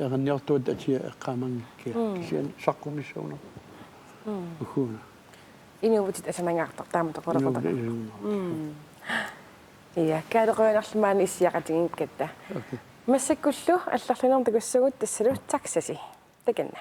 erniartuut atia eqqaamangikki kisian saqqumissuna ukuna inuutit asanangaartar taamatoqoraqota iya kaadeqoyanarlumaani issiaqatigingkatta массаккуллу алларлинэртакуссагут тассалу таксаси таканна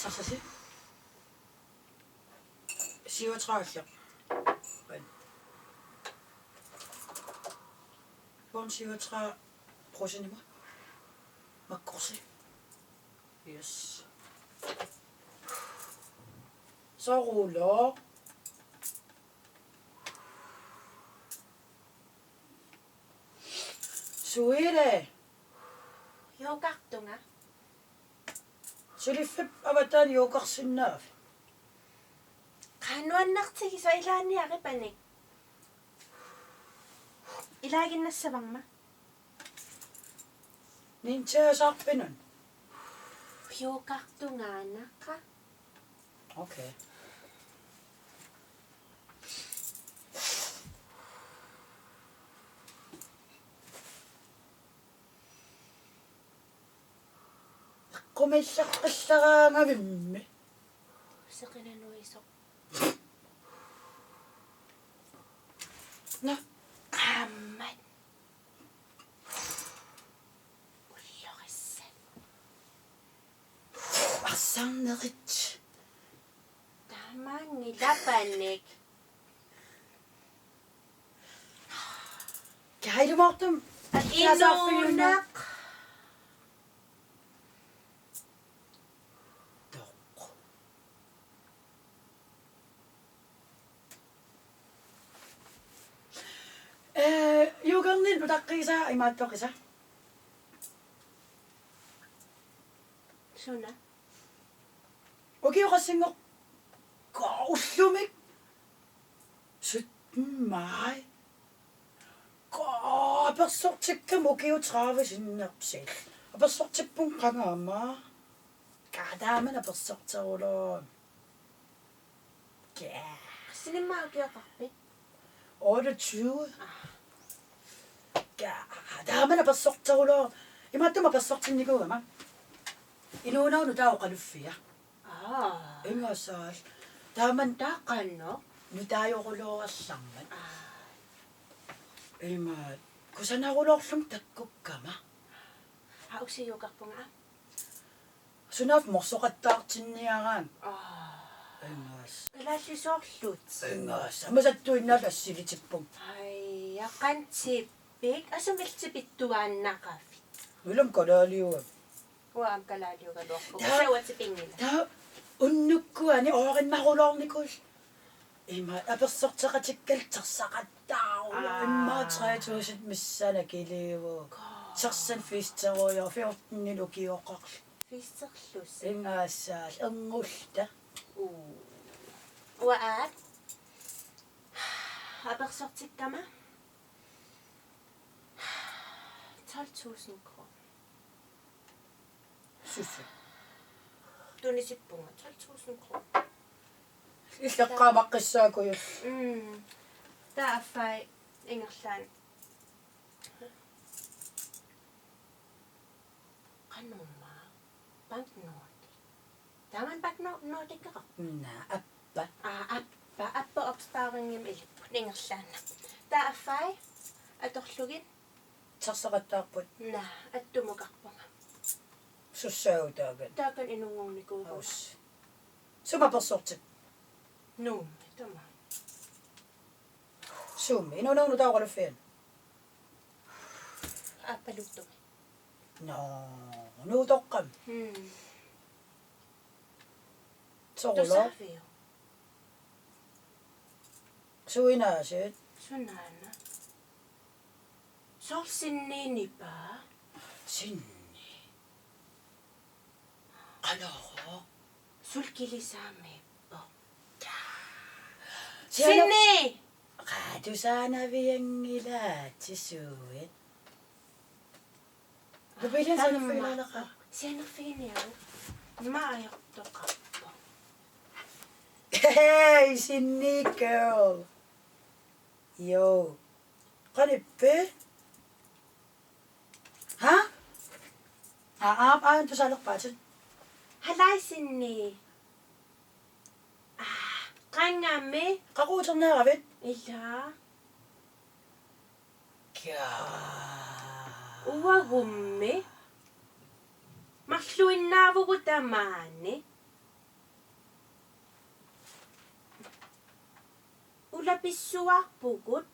Tassasi. 37. Bon 37% makkorsi. Yes. Så ruller. Suede. Yogartunga. Sulifip avataan yogarsinnaaf. Qanuannartigiso ilaanniaqipanik. Ilaaginnassavangma. Nintiasarpinun. Yogartungaanaqa. Okay. Qumillaqqillaaraangavimmi. Seqinanuiso. Na. Qammat. Ullorissa. Arsaarnerit. Tamangi lapanik. Kailumartum. Inuunaq. Yugarnin utaqqisa imaattoqisa. Suna. Ukiuqassingo qaullumik. Sutmai. Qapersortikkam ukiutraavisinnerpsil. Apersortippun qangaama. Kaadaaman apersorteruloon. Gas. Sinimaagiaqarpit. 28. Daman apassortaruloo. Imattuma passortinnikuama. Inuunaunu taoqaluffia. Ingassaal. Daman Taaqanno. nutaajoquloorassarmat. Imaat kusanarulorlum takkukkama. Usiuqarpunga. Sunaaf morsoqattaartinniaraan. Ingaas. Kalaallisoorlut. Ingaas. Amasattuinnaal assilitippung. Ai, aqantippik asumiltipittuaannaqavi. Wilum kalaaliuam. Uam kalaaliugaluorpu. Usauatipingila. Ta unnukkuani oorinmarulornikul. Imaat apersorteqatikkal tersaqattaarula. Immaat 3000 missana kiliuo. Tersan fisteruja 14 lukioqarl. Fisterlus. Ingaasaal angullta. Uaat. Apersortikkama. 12.000 kroner. Sussu. Tunisippunga 12.000 kroner. Иллеққамаққиссаакуйу. Taaffai ingerlaan. Qanumma banknooti. Taman banknootikaqa. Appa. Appa opsparingim ilippu ingerlaan. Taaffai atorlugin. Tersaqattaarput. Attumuqarpunga. Sussautaagan. Taakan inungunnikuugu. Suma persortik. Tama. Summi. Inunaunu taoqaluffien. Appaluttugi. No. Nuutoqqam. Sorulo. Tusaafiu. Suinaasit. Sunaana. Sorsinniinipaa. Sinni. Alors. Sulkilisaamippo. Sinni! Qaatusaanaviangilaatisuuit. Kupilian sanerfiilalaqa. Sanerfiiniau. Maajortoqarpo. Hey, Sinni girl. Yo. Qanippi? Ha? Aan tusaloqpaatin. Halai Sinni. Qangami. Qaquuternaaqavit. Illa. Kaa. Uwagummi. Marluinnaavugu tamaani. Ulapissuarpugut.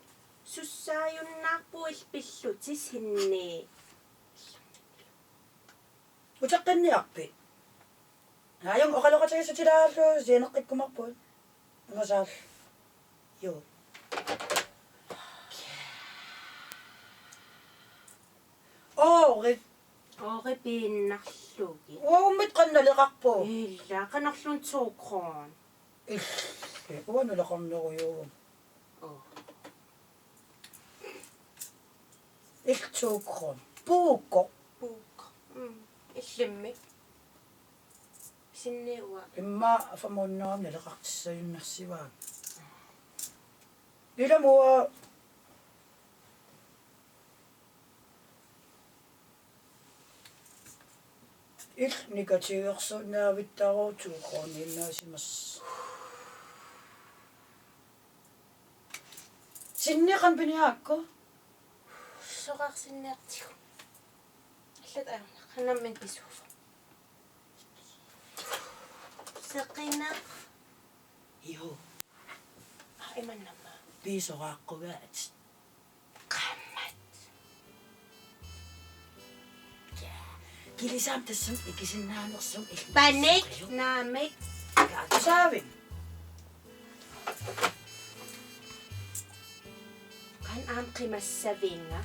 Sussaayunnaarpuil pillutis hinni. Utaqqinniarpi. Haayung oqaloqatigisutilaarlu sieneqqikkumarput. Angasaal. Yo. Rit. Pinnarlugi. Ummit qannaliqarpu. Illa qanerlun 2 kroon. Uanulaqarnerujuum. 2 kroon. Puukko. Illimmi. Sinniua. Imma famunnaam naliqartissayunnarsivaan. Ilamua nikatigersuunnaavittaruu 2 kroon innaasimas. Sinniqan piniaakku. Soqarsinneertigu. Allat auna qanammin pisuufa. Seqinaq. Yo. Imannamma. Piisoqaaqqugaat. Qammat. Kilisaam tassum ikisinnaannersum Panik naamik. Saavin. Kan aam qimassavinga.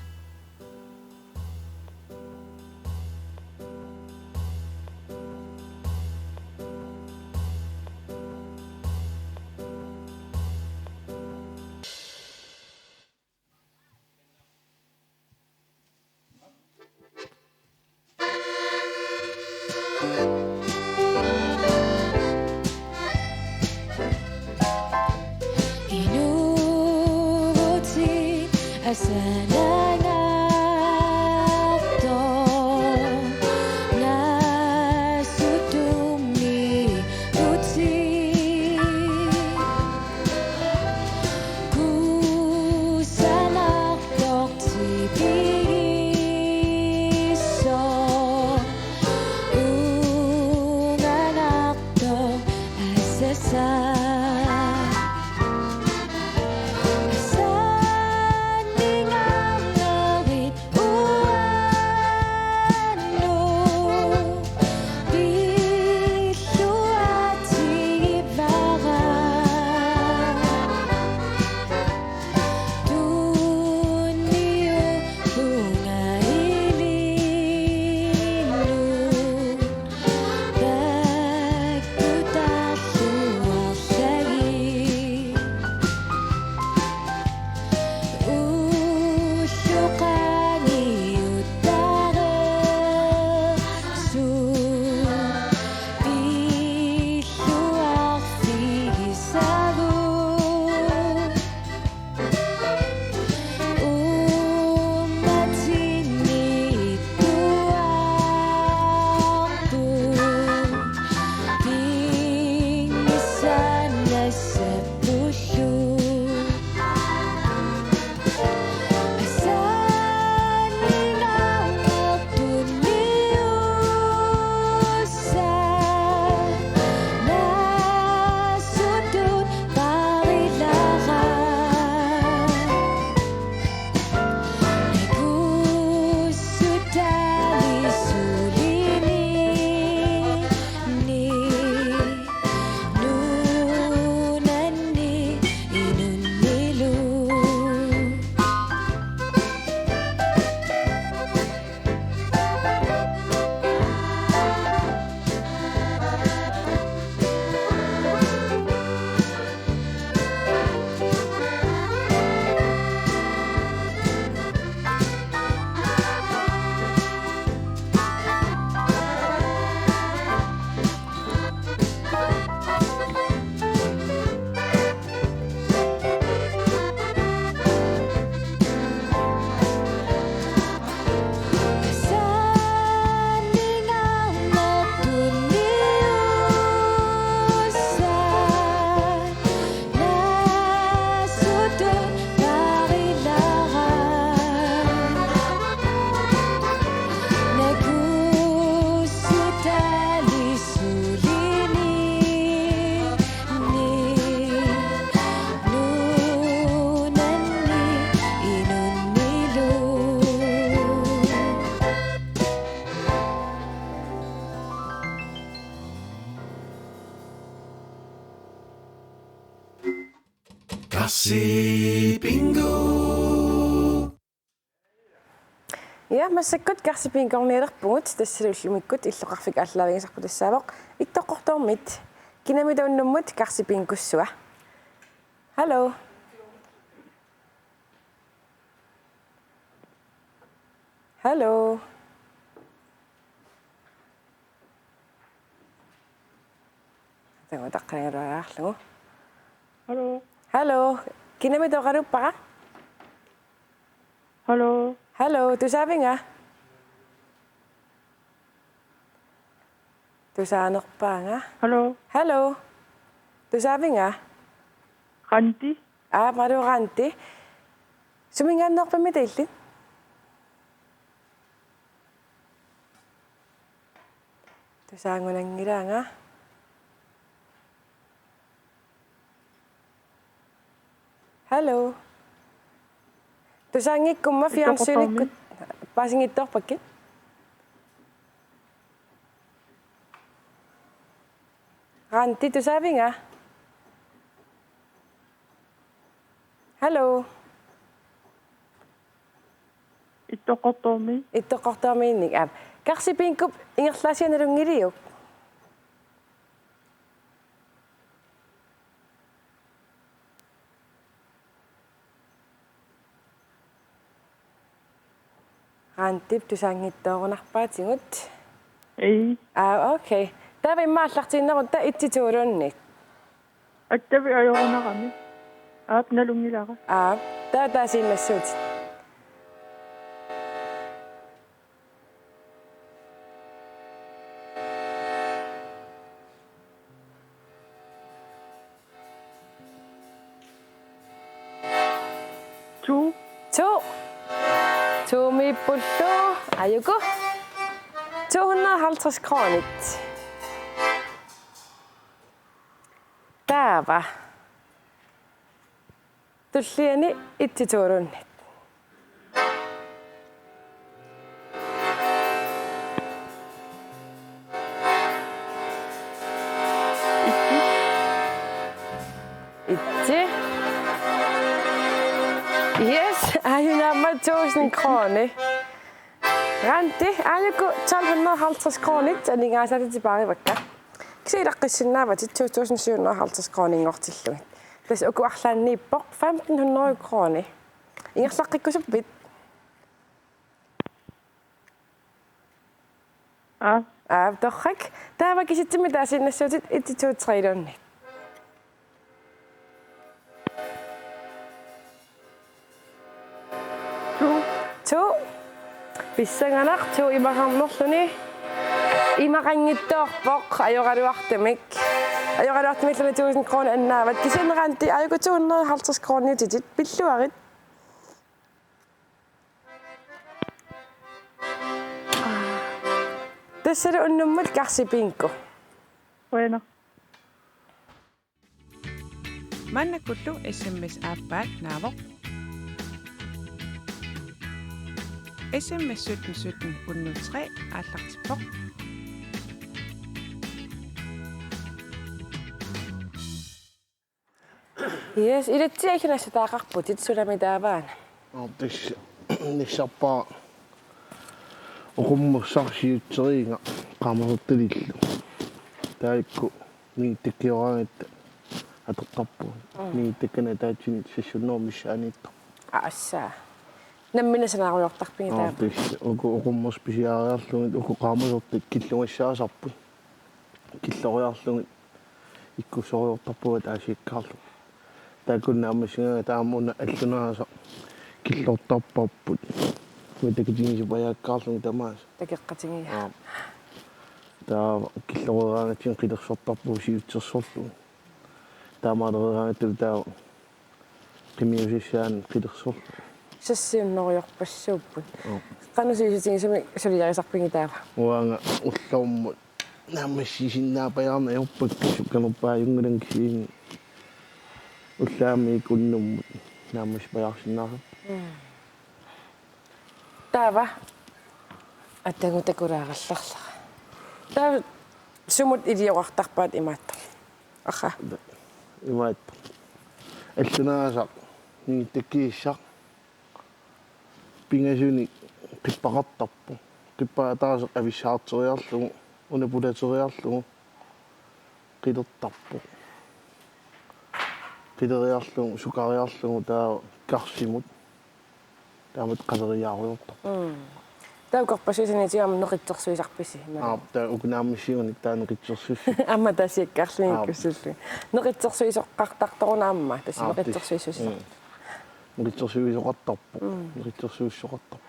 Ja, массаккут карсипингорниилерпугут тассалуллумиккут иллоқарфик ааллаавигисарпу тассаавоқ иттоққортормит кинамитауннуммут карсипингкуссуа. Hallo. Hallo. Tengo taqqineruaraarlugu. Hallo. Hallo. Kinamitoqaruppaqa? Hallo. Hallo, tusavinga? Tusaanerpaanga? Hallo. Hallo. Tusavinga? Ranti. Maru Ranti. Sumingaannerpami taillin? Tusaangunangilaanga? Hallo. Tusaangikkumma fiansuunikkut paasingittorpakki? Ranti tusavinga? Hallo. Ittoqortormiinnik aap. Karsipinkup ingerlaasianalungiliuk. Rantip tusaangittoorunarpaatigut. Ei. Okay. Tava immaаллартииннерут itsituulunnik. Attavi ajorunarami. Aap nalungilaqa. Taasiinnassuut. Tuumipullu ayuku 250 kronit. Taava. Tulliani ittituurunnit. Itti. Yes, ayunamma 1000 kroner. Ranti, ayuku 1250 kronit, aningaasati tilbage vakka. Kisilaqqissinnaava 2750 kroner. Tas uku arlaanniippoq 1500 kroner. Ingerlaqqikkusuppit. Torrak. Taava kisittimi taasinnassууtit 123 Pissanganak tu imarammerluni imaqanngittoorpoq ajoraluartamik 1000 kroner annaavat kisinneranti ajuku 250 kroner titit pilluarit tassala unnummat karsipinko Bueno. Mannakullu SMS aappaat naavoq SMS 1717 103 aallartippoq Yes, ilatsiakinassa taaqarputit sulamitaavaana. Tis nissarpaa uqummussarsiutseriinga qaamasertilillu. Taikku niittikkioraagitta atoqqarpu. Niittikkana taatsin sassunnoormissaaniitto. Assaa. Nammina sanaaruyortarpingi taapa. Tis uqummus pisiaariarlugit uqu qaamasertik killugassaasarpu. Killoriarlugit ikkusoriortarpuga taasiikkaarlu. Takunnaammassinga taamuna allunaasa killortarparput. Kuitakitingisupajaakkаарlungi tamaas. Takeqqatingia. Taa killoreraangatsin qilersortarpu siutsersorlugu. Taamaalereraangattu taa qimiusissaan qilersorlu. Sassiunnoriorpassuupput. Qanusiisutingisumi suliarisarpingi taapa. Uanga ullormut naammassisinnaapajаарna iorpakkisukkanerpaajungulankiin ullaami kunnummut naammaspajaarsinnaarap. Taava attangutakurаарallarla. Taa sumut ilioqartarpaat imaattor. Aha. Imaattor. Allunaasaq niittakkiissaq pingasuni qippaqartarpu. Qippaatarasaq avissaarteriarlugu unapulateriarlugu qilertarpu. Qileriarlugu sukariarlugu taa karsimut taamat qaleriaaruyortar. Tauqarpasuusaniitiam neqitsersuisarpisi. Taa ukunaammissiunik taa neqitsersussi. Amma taasiakkaarluniikkussullu. Neqitsersuisoqqartartoruna amma tassi neqitsersuissussa. Neqitsersuisoqartarpu. Neqitsersuissoqartarpu.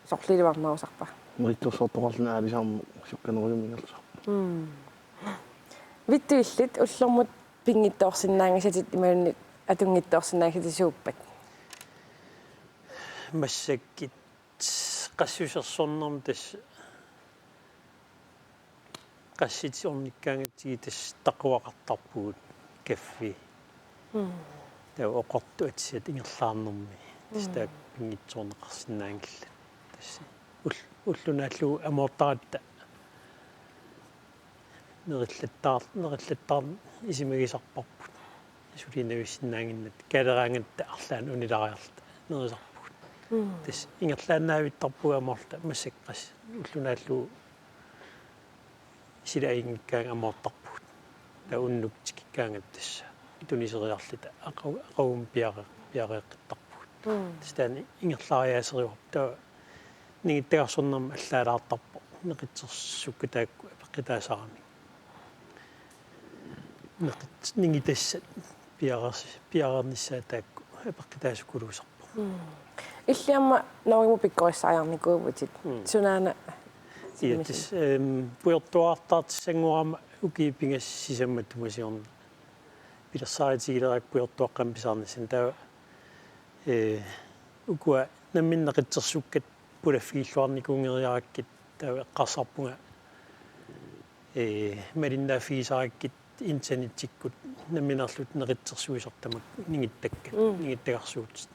Sorliluarnausarpa. Neqitsersortoqarluna aalisaamu sukkaneruyumingerlusarpu. Vittuillit ullormut pingittoorsinnaangasatit imaunni atungittoorsinnaangasati suuppat. Массаккит qassiusersornerm tas qassitiornikkaangatiги tas taquaqartarpugut kaffi taa oqortu atsiat ingerlaarnermi tas taa pingitsoorneqarsinnaangilla tas ullunaallu amortaratta nerillattar isimagisarparput isuliinavissinnaanginnat kaleraangatta arlaan unilariarta nerisar tas ingerlaannaavittarpugamorta massaqqas ullunaallu silaingikkaanga amortarput taa unnuktikikkaanga tassa ituniseriarlita aqawum piareeqqittarput tas taani ingerlaariaaseriup taa nigittagarsornerma allaalaartarpo neqitsersukku taakku apeqqitaasaarami ningitassat piareernissaa taakku apeqqitaasukuluusarpo Illiamma naurimu pikkoissaajarnikuuvutit. Sunaana Iattis puertuartaartissanguarama ukiipingassisammattumasiorna. Pilersaaritigilerak puertuaqqampisarnissan taa ukua namminneqitsersukkat pulafiilluarnikuungeriarakkit tawa qassarpunga malinnaaffiisarakkit internetikkut namminerlut neqitsersuisertamak ningittakka ningittagarsuut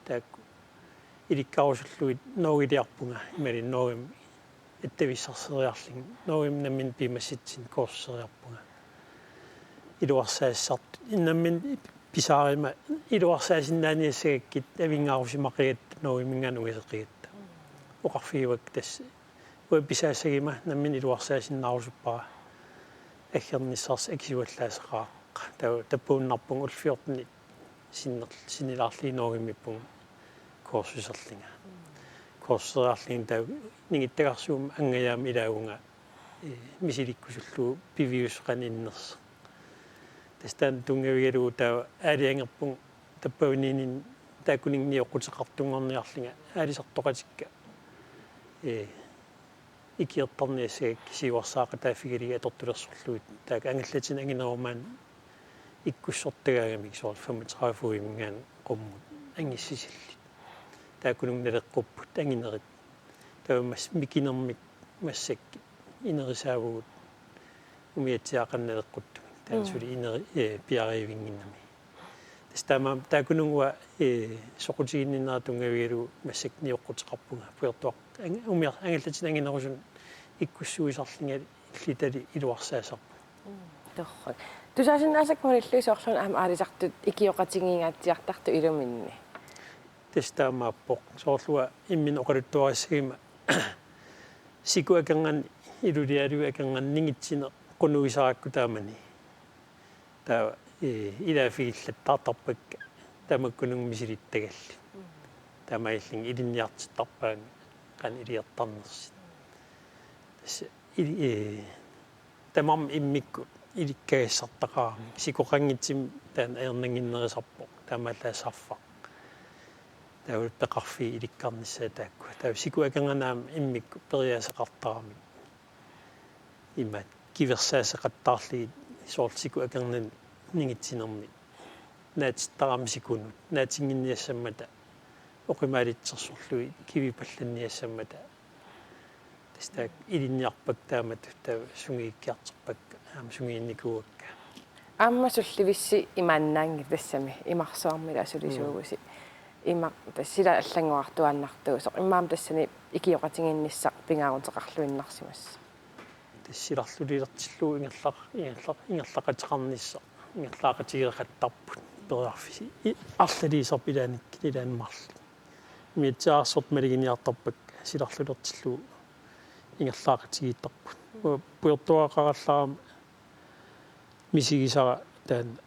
taakku ilikkarusulluit noogiliarpunga imalin noogim ittavissarseriarling noogim nammin pimassitsin korsseriarpunga iluarsaassart innammin pisaarima iluarsaasinnaaniassagakkit avingaarusimaqagat noogimingaan uiseqigatta oqarfiivak tass uappisaassagima nammin iluarsaasinnaarusuppa аггернissaars акисуаллаасеқааққа таа таппууннарпун улфиортни синнилаарлиинооримиппун коорсусерлинга коорсераарлин таа нингиттагарсуум ангаяам илаагунга мисиликкусуллуу пивиусқан иннерс тастан тунгавигалуу таа аалиангерпун таппаунинин тааккунингниоққутеқартунгорниарлинга аалисартоқатикка икиертарниассагак сиварсаақа тааффигилига тортулерсорлуит таак ангаллатин ангинерумаан иккуссортагаагамик соор 35 уимингаан қуммут ангиссисилли тааккунунгналеққуппут ангинерит таамас микинермик массакки инерисаавгут умиатсиақанналеққутту таасули инери пиаривингиннами тастама тааккунунгуа соқутигиннинаа тунгавигалу массакниоққутеқарпунга пуертуақ умиар ангаллатин ангинерусун иккуссуисарлинга иллитали илуарсаасарпу торрак тусаасиннаасакмалиллуисоорлун аама аалисартут икиоқатигиингаатсиартарту илуминни тестаамааппоқ соорлуа иммин оқалуттуариссагима сикуаканган илулиалуаканган qunnuisaraakku taamani taa ilaafiillаттаартарпакка тамаккунуг мисилиттагалли тамаиллин илинниартиттарпаан qan илиертарнерсит тасса тамам иммикку иликкаассартақарами сикоқангитсим таан аернангиннерисарпо таамаллаасарфа таавал пеқарфи иликкарниссаа таакку таа сикуаканганаам иммикку периасеқартарами иммат киверсаасеқаттаарли соортсикуакернан нингитсинерми наатиттарами сикунут наатингинниассаммата оқимаалитсерсорлуи кивипалланниассаммата тастаак илинниарпак таамат таа сунгииккиартерпакка аама сунгиинникуакка аама сулливисси имааннаанги тассами имарсуармила асулисуугуси има тассила аллангуартуаннартуусо имаам тассани икиоқатингинниссақ пингаарутеқарлуиннарсимасса тассиларлулилертиллуу ингерлақатеқарнисса ингерлаақатигеқаттарпут периарфиси арлалиисерп илааник илаанмарли миитсаарсорт малигиниартарпак силарлулертиллуу ингерлаақатигииттарпут пуертуақаралларама мисигисара таан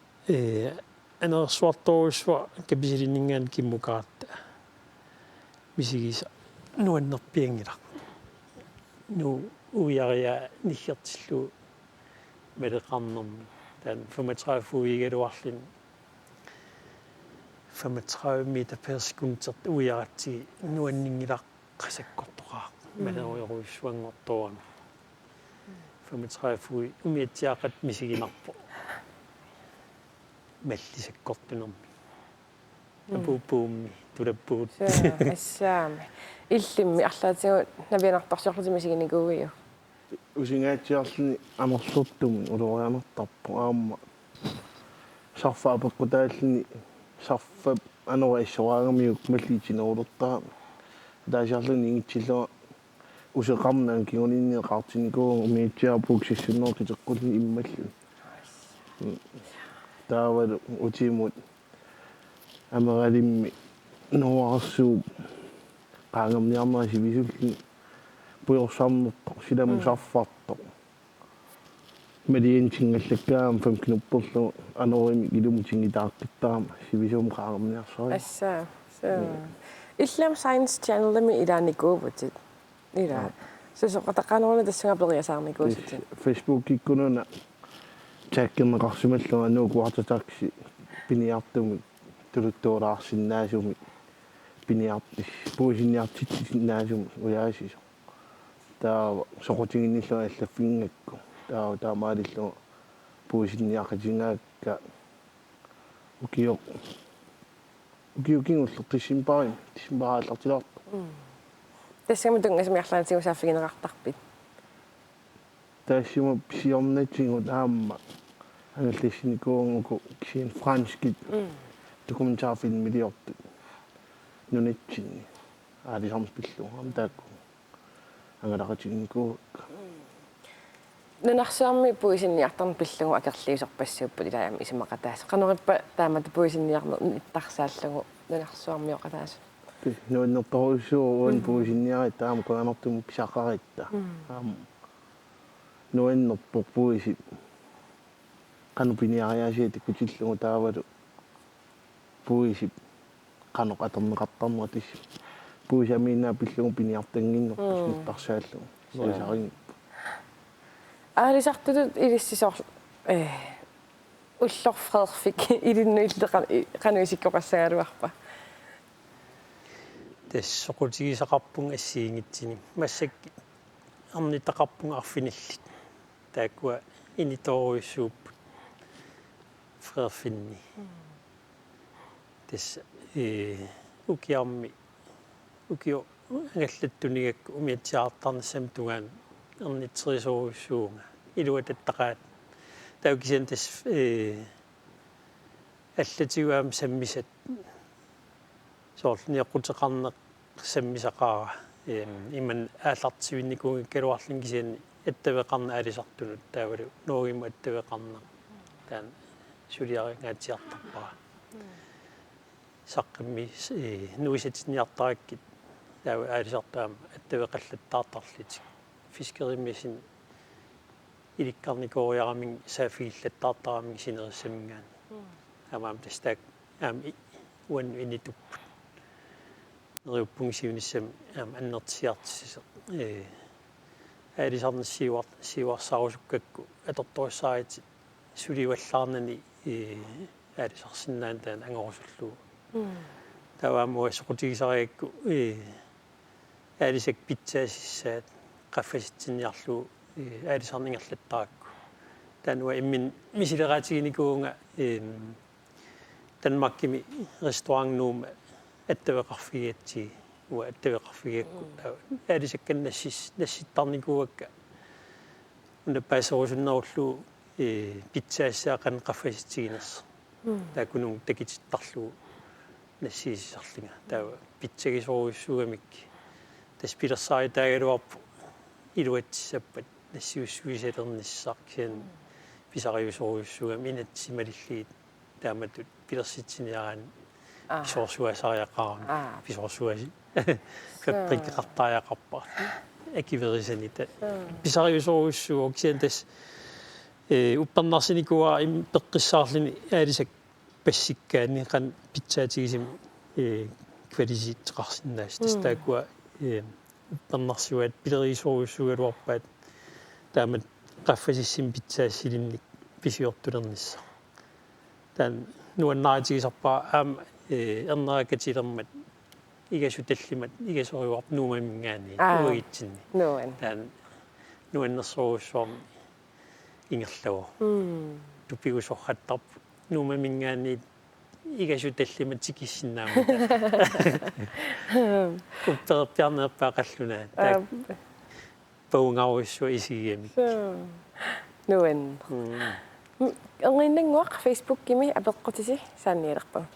анерсуарторуссуа каписилиннгаан киммукаатта мисигиса нуаннерпиангила ну уяриа нихертиллу мелеқарнерми таан 35 уигалуарлин 35 метр per sekund уяратси нуаннингилаққасаккортоқаа малеруйруиссуангортуана 35 уи умиатсиақат мисигинарпо маллисаккортунерми апуупуумми тулаппуут ассаами иллимми арлаатигу навианартарсиорлутими сигиникуугиу усингаатсиарлини амерлуттумун улорианертарпу аама сарфаапеккутааллини сарфа анора иссораагамиук маллиитинерулертаа таасиарлуни ингитсиллуа усеқарнаан кигунинниеқартиникуу умиитсиарпук сиссуннеортитеққулни иммаллу таавал утимут амералимми нуарсуу qaangamniarnera sivisulli puyorsaarnertoq silamusarfartoq малиинтингallakkaam 5 knupperlu anorimi ilumutingitaarpittaama sivisum qaangamniarsori асса иллам science channel-ами илааникуупутит ила сусоқатаққанерна тассунгапериасаарникуусит Facebook-иккунуна тааккернеқарсималлуга ануукуартатааркси пиниартуми тулуттуулаарсиннаасуми пиниарти пуусинниартитсиннаасум уяасисо таа соқутингинниллуа аллаффингакку таа таамаалиллуа пуусинниақатингаакка укио Ukiukingullu tissimparimi tissimparaallartilaartu. Тассама тунгасмиарлаатигусааффигинеқартарпит. Таассима писиорнатсигут аама ангаллиссиникуунгуку кисиин франскит документаарфилм милиортут нунитсинни аалисармпиллу амтаакку ангалақатигникуу нунарсуарми пуисинниартарн пиллугу акерлиусерпассууппут илаами исимақатаас қанериппа таамата пуисинниарнер иттарсааллагу нунарсуармиоқатаас нуаннерторуссуу пуисинниари таама коанертум писақаритта аама нуаннерпор пуиси канупиниариасиит кутиллугу таавалу пуиси каноқ атернеқартарнера тисси пуисамиинаа пиллугу пиниартангиннерпус ниттарсааллугу нуисарин аалисартутут илиссисоор уллор Фредерик илиннуиллеқа кануисиккоқассагалуарпа тассоқутигисақарпун ассиингитсини массакки арнитақарпун арфиниллит тааккуа иниторуиссууппут фредерфинни тасса укиарми укио ангаллаттунигакку умиатсиаартарнассам тугаан арнитсерисоруссуунга илуататтақаат таукисен тас аллатигуаам саммисат соорниаққутеқарнеқ саммисақаара иман ааллартсивинникууги калуарлин кисианни аттавеқарна алисартунут таавалу ноогиму аттавеқарна таан сулиаригаатиартарпара саққимми нуисатсниартараккит таава алисартаама аттавеқаллаттаартарлитик фискериммисин иликкарникоориарамин саафигиллаттаартарамин синериссамингаан амаам тастаак аам уан инитуппут нериуппунгисиунissam аам аннертисиартиссисеқ аалисарнассиуарсаарусуккакку аторториссаарити сулиуаллаарнани аалисарсинаан таан ангорусуллуу таваамуа соқутигисариакку аалисак питсаасиссаат qaffasitsinniarluu аалисарнингерлаттаакку таануа иммин мисилераатигиникуунга танмаккими ресторангнуума аттавеқарфигиатсиги уа аттавеқарфигиакку аалисакканнассис насситтарникууакка унаппаасерусуннеруллуу питсаассаақан qaffasitsigинерс таакунун такититтарлуу нассиисисарлинга таава питсагисоруйуссуугамикки таспилерсаари таагалуарпу илуатсаппат нассиуссуисалерниссаақкиан писариусоруйуссуугам инатсималиллиит тааматут пилерситсиниараан писорсуасариақарами писорсуаси фабрикеқартааяқарпар акиверисанита писариусоруйуссуу оксиан тас уппарнарсиникуа им пеққиссаарлини аалисак пассиккаани қан питсаатигисим квалиситтеқарсиннаас тастаакуа уппарнарсуат пилерисоруйуссугалуарпаат таамат qaffasissim питсаассилинник писиортулернисса таан нуаннаатигисарпаа аама эрнеракатилермат игасуталлимат игасориуарп нуумамингаани уигитсинни нуан таан нуаннерсоруссуарми ингерлава тупигусорхаттарп нуумамингаани игасуталлимат тикиссиннаама упперпиарнерпаақаллуна таак паунгауиссуа исигиами нуан энгиннангуақ Facebook кими апеққутиси саанниилерпа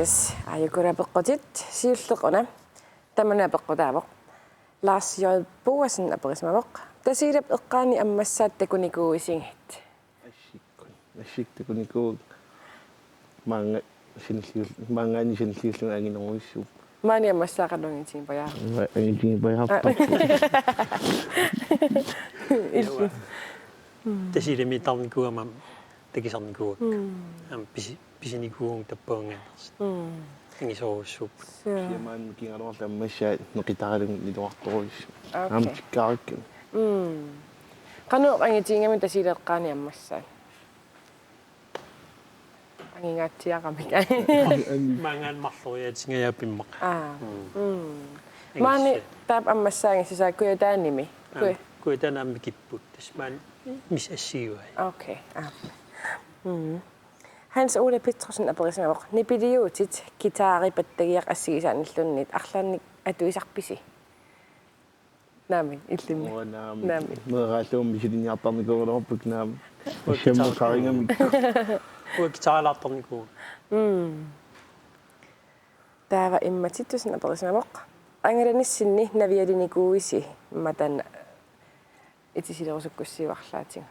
Yes, ajukura peqqotit siullequna tamana peqqutaavoq Lars J. Boasen aperismavoq tasiilap eqqaani ammassaat takunikuuisingit Ashiktakuniku manga mangani sinilliullu angineruissuup maani ammassaaqalluнгитсин паяа angitsin pajappa тасилами тарникуамам такисарникуак ам писиникуун таппаангаарс ангисоруссууп сиамаан кингалуарла аммассаат неқитаралун нилуарторуис ам тиккааракку кану ангитингами тасилеэққаани аммассаат ангингаатсиақамик Mangan marluiatinga pimmaq. Maani taap ammassaangi sisaakkuya taanimi. Kuitanaammi kipput tasmaan mis assiuai. Okay. Hans Ole Petersen aperisangavaq nipiliuutit kitaaripattagiaq assigisaanillunnit arlaannik atuisarpisi. Naami illimmi. Naami. Meeraallum misiliniartarnikuulerpuk naami. Shammuqaringami. Kitaalaartarnikuun. Taava immatittusen aperisangavaq angalannissinni navialinikuuisi matan itisilerusukkussiuarlaatinga.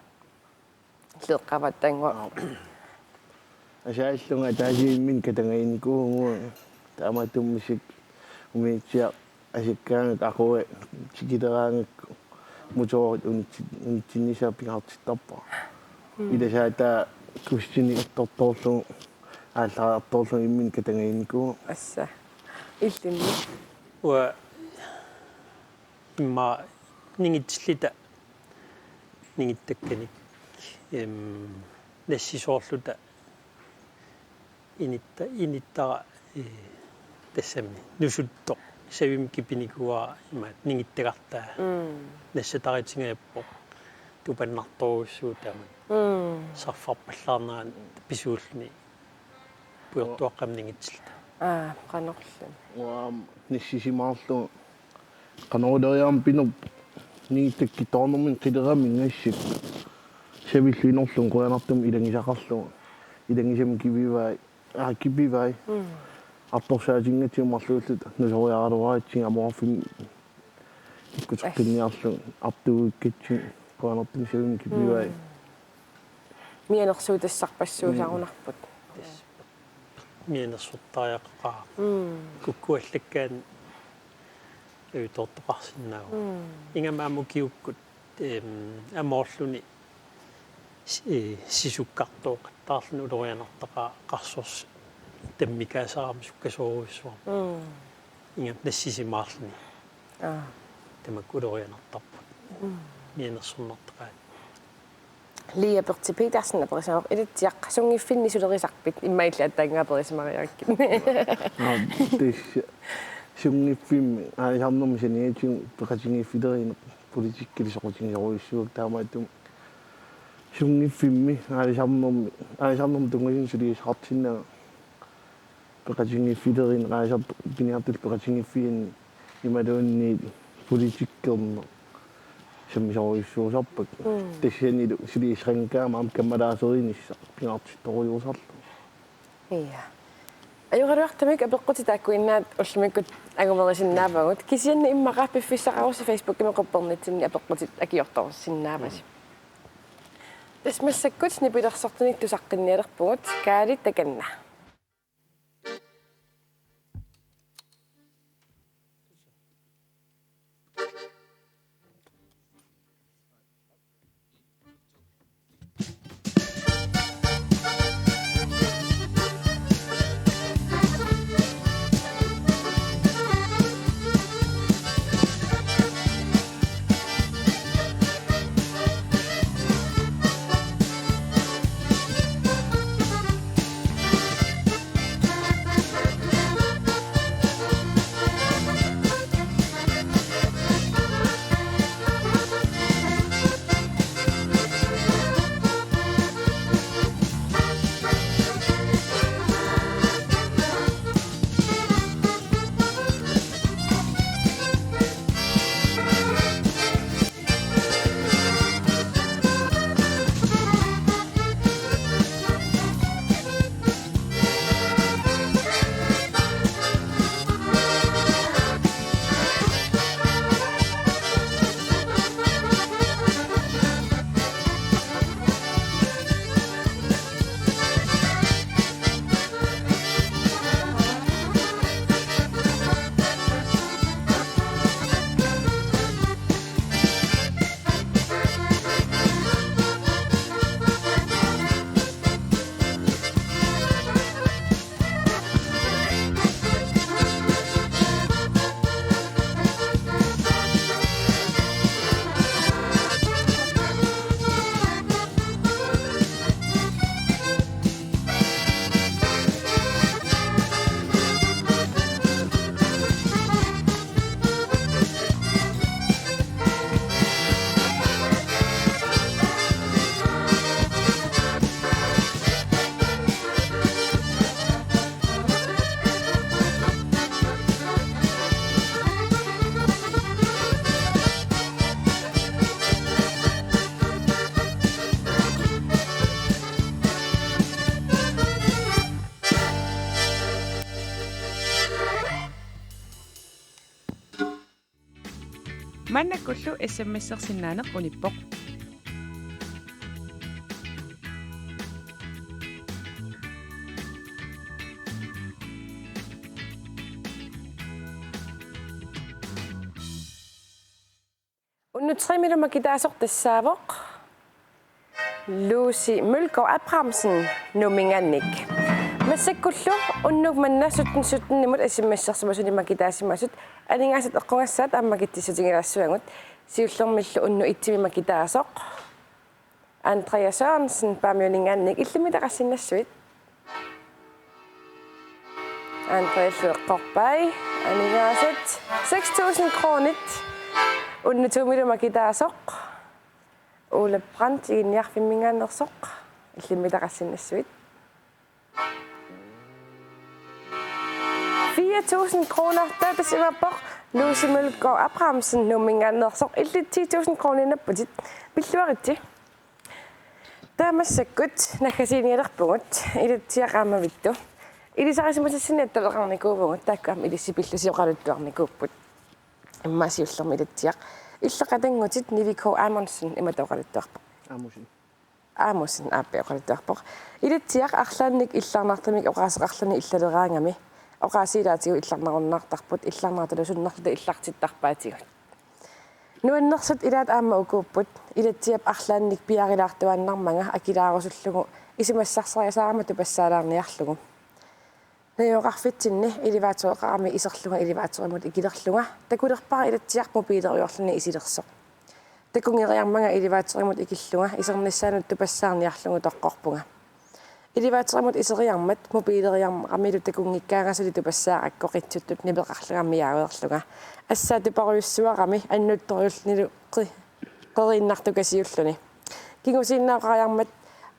Leqqavattaangua. Asaallunga taasiimmin katangainikuu taamatummisik umiitsia asikkaangak aque tikiteraangakku motorit unitsinnisaapingaartittarpa ilasaata kustini attortorlu ааллаартоорлу иммин катангainikuu асса илlimmi уа имма нингитсиллита нингиттакканик нассисоорлута иниттара тассами нусутто савим кипиникуа има нингиттагартаа нассатаритингаяппо тупаннартооруссуутама сарфарпаллаарнаан писууллни пуйортуаққамнингитсилта qanorlun уам нассисимаарлу канаулериаам пинуп нииттаккитоорнэрмин қилерамингассик савиллуинерлун қуянартум илангисақарлу илангисами кививай кипивай апторсаатингатиумарлууллут нусориаралуаатсин аморфим иккутеққинниарлу артууиккатси қуянартум савим кипивай мианерсуутассарпассуусарунарпут мианерсуттариаққаа куккуаллаккаан ютортоқарсиннаа ингамааму киуккут амоорлуни сисуккартоо таарлуну улорианартақаа қарсорс таммикаасаарами суккасооруссуа ингам нассисимаарлуни тамак улорианартарпут мианерсуннартақаа Lia Berti Petersen aperisangavaq ilatiaq sungiffинни сулерисарпит иммаилла аттаангааперисмариаракки тис сунгиффимми аалиарнэрми саниатин пекатингиффилерин политиккилисоқутингиоруиссуак таамаатум сунгиффимми аалиарнэрми тунгасин сулисақартиннага пекатингиффилерин аалиар пиниартил пекатингиффиин ималуунни политиккернер саммисоруиссуусарпак тассианилу сулиисранкаама каммалаасеринисса пингартитторуйуусарлу ия аюгаруартамик апеққути тааккуиннаат уллумиккут агумерисиннаавагут кисианна иммақарпиффиссақаруси Facebook имеқорпернитсинни апеққутит акиорторуссиннааваси тасмассаккут нипилерсортуник тусаққинниалерпугут каали таканна Mannakullu SMS-ersinnaane qunippoq. Unnutsrimilu makitaasortassaavoq Lucy Mølgaard Abrahamsen numingannik. Massakkullu unnuk mannaasuttun suttunimut SMS-ersumasuni makitaasimasut aningaasat eqqungassaat ammakittissutigilaassuangut siullermillu unnu itsimi makitaasoq Andreas Sørensen paamiuningannik illumitaqassinassuit Andreas Leqqorpai aningaasat 6.000 kronit unnutumilu makitaasoq Ole Brandt iginniarfimmingaannersoq illumitaqassinassuit 4.000 kroner taatasimappoq Lucy Mølgaard Abrahamsen numingaannersoq illit 10.000 kroner napputit pilluaritti taamassakut nakkasiinialerpungut ilitsiaqaamavittu ilisarisimasassiniattaleqarnikuupungut taakkaam ilissipillusioqaluttuarnikuupput immaasiullermi ilitsiaq иллеқатангутит Нивико Амонсен иматоқалуттуарпоқ Амосен ааппиоқалуттуарпоқ илитсиақ арлаанник иллаарнартамик оqaасеқарлани иллалераангами оqaасилаатигу илларнаруннаартарпут иллаарнаарталусуннарлута иллартиттарпаатигут нуаннерсут илаат аама укууппут илатсиап арлаанник пиарилаартуаннармага акилаарусуллугу исимассарсариасаарамату пассаалаарниарлугу Neoqarfitsinni ilivaatuoqarami iserluga ilivaaturimut ikilерluga takulerpara ilatsiarmu piileriorluni isilersoq takungeriarmanga ilivaaturimut ikilluga isernassaanut tupassaarniarlugu toqqorpunga ilivaaturimut iseriarmat mobiileriarmamilu takungikkaangasuli tupassaaqakkoqitsuttut nipeqarlugammiaaruerluga assaatuparuissuarami annuttoriulnilu qerinnartukasiulluni kingusiinnaaqariarmat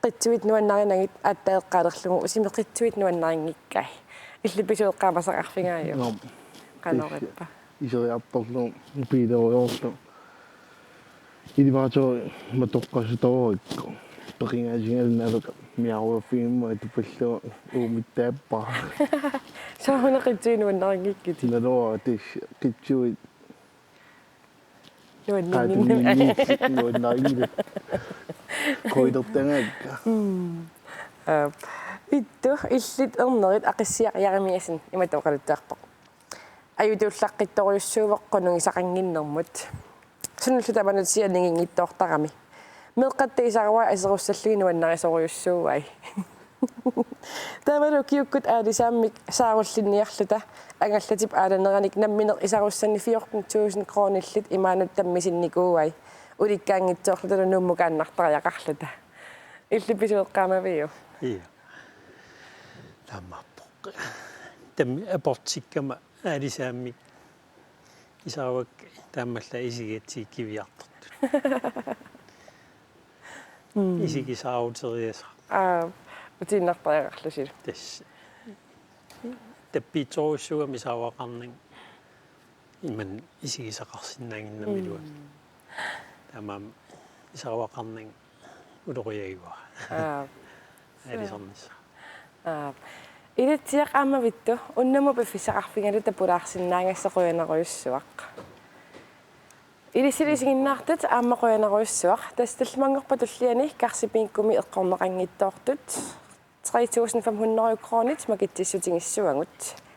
qitsuit nuannarинагит аттаеққалерлугу усимеқитсуит нуаннарингиккай иллиписуеққамасақарфигааю канориппа исериарторлу пилериорлу иливаатоо матоққасуторикку пеқингаасингалнаалука миаруафигимма тупаллуа уумиттааппа саахунеқитсуинуаннарингиккит налоо тис қитсуит нуаннинни Koidortangakka. Ittu illit ernerit aqissiaqiarimiasin imatoqaluttuarpoq. Ajutullarqittoriussuuveqqunung isaqanginnermut. Sunullu tamanut sianingingittoortarami. Meqqattaisarwa aserussalluginuannarisoruyussuuai. Tamalu kiukkut aalisaamik saarullinniarluta angallatip aalaneranik namminer isarussanni 14.000 kronillit imaanut tammisinikuuai. Ulikkaangitsoorluta nummukaannartariaqarluta illipisueqqaamaviu iya tammappoq tammi aportikkama aalisaamik isaavak tammalla isigiatsiikkiviartortut isigisaaruteriasa utiinnartariaqarlusil tass tappiitsorussugami saavaqarning iman isigisaqarsinnaanginnamiluat tamam isawaqarning uloriagua alisornissa ilatsiaq aamavittu unnamu piffisaqarfigalu tapulaarsinnaangassaquyanaruissuaq ilisilisinginnaartut aamaquyanaruissuaq tastallmangerpa tulliani karsipiinkumi eqqorneqanngittoortut 3.500 kronit makittissutingissuangut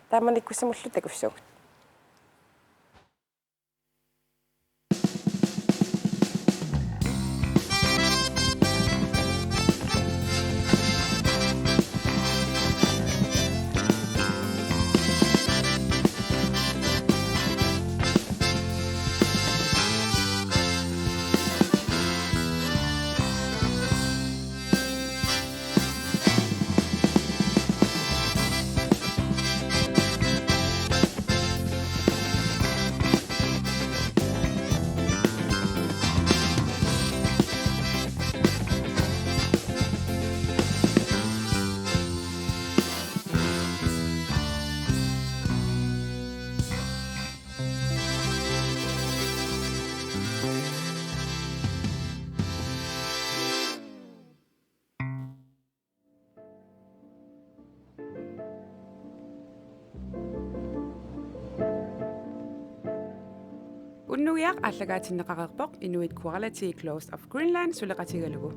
taamanikkussamullu takussugut Unnugiaq allagaatinnaqaqerpoq Inuit Quality Close of Greenland suleqatigalugu.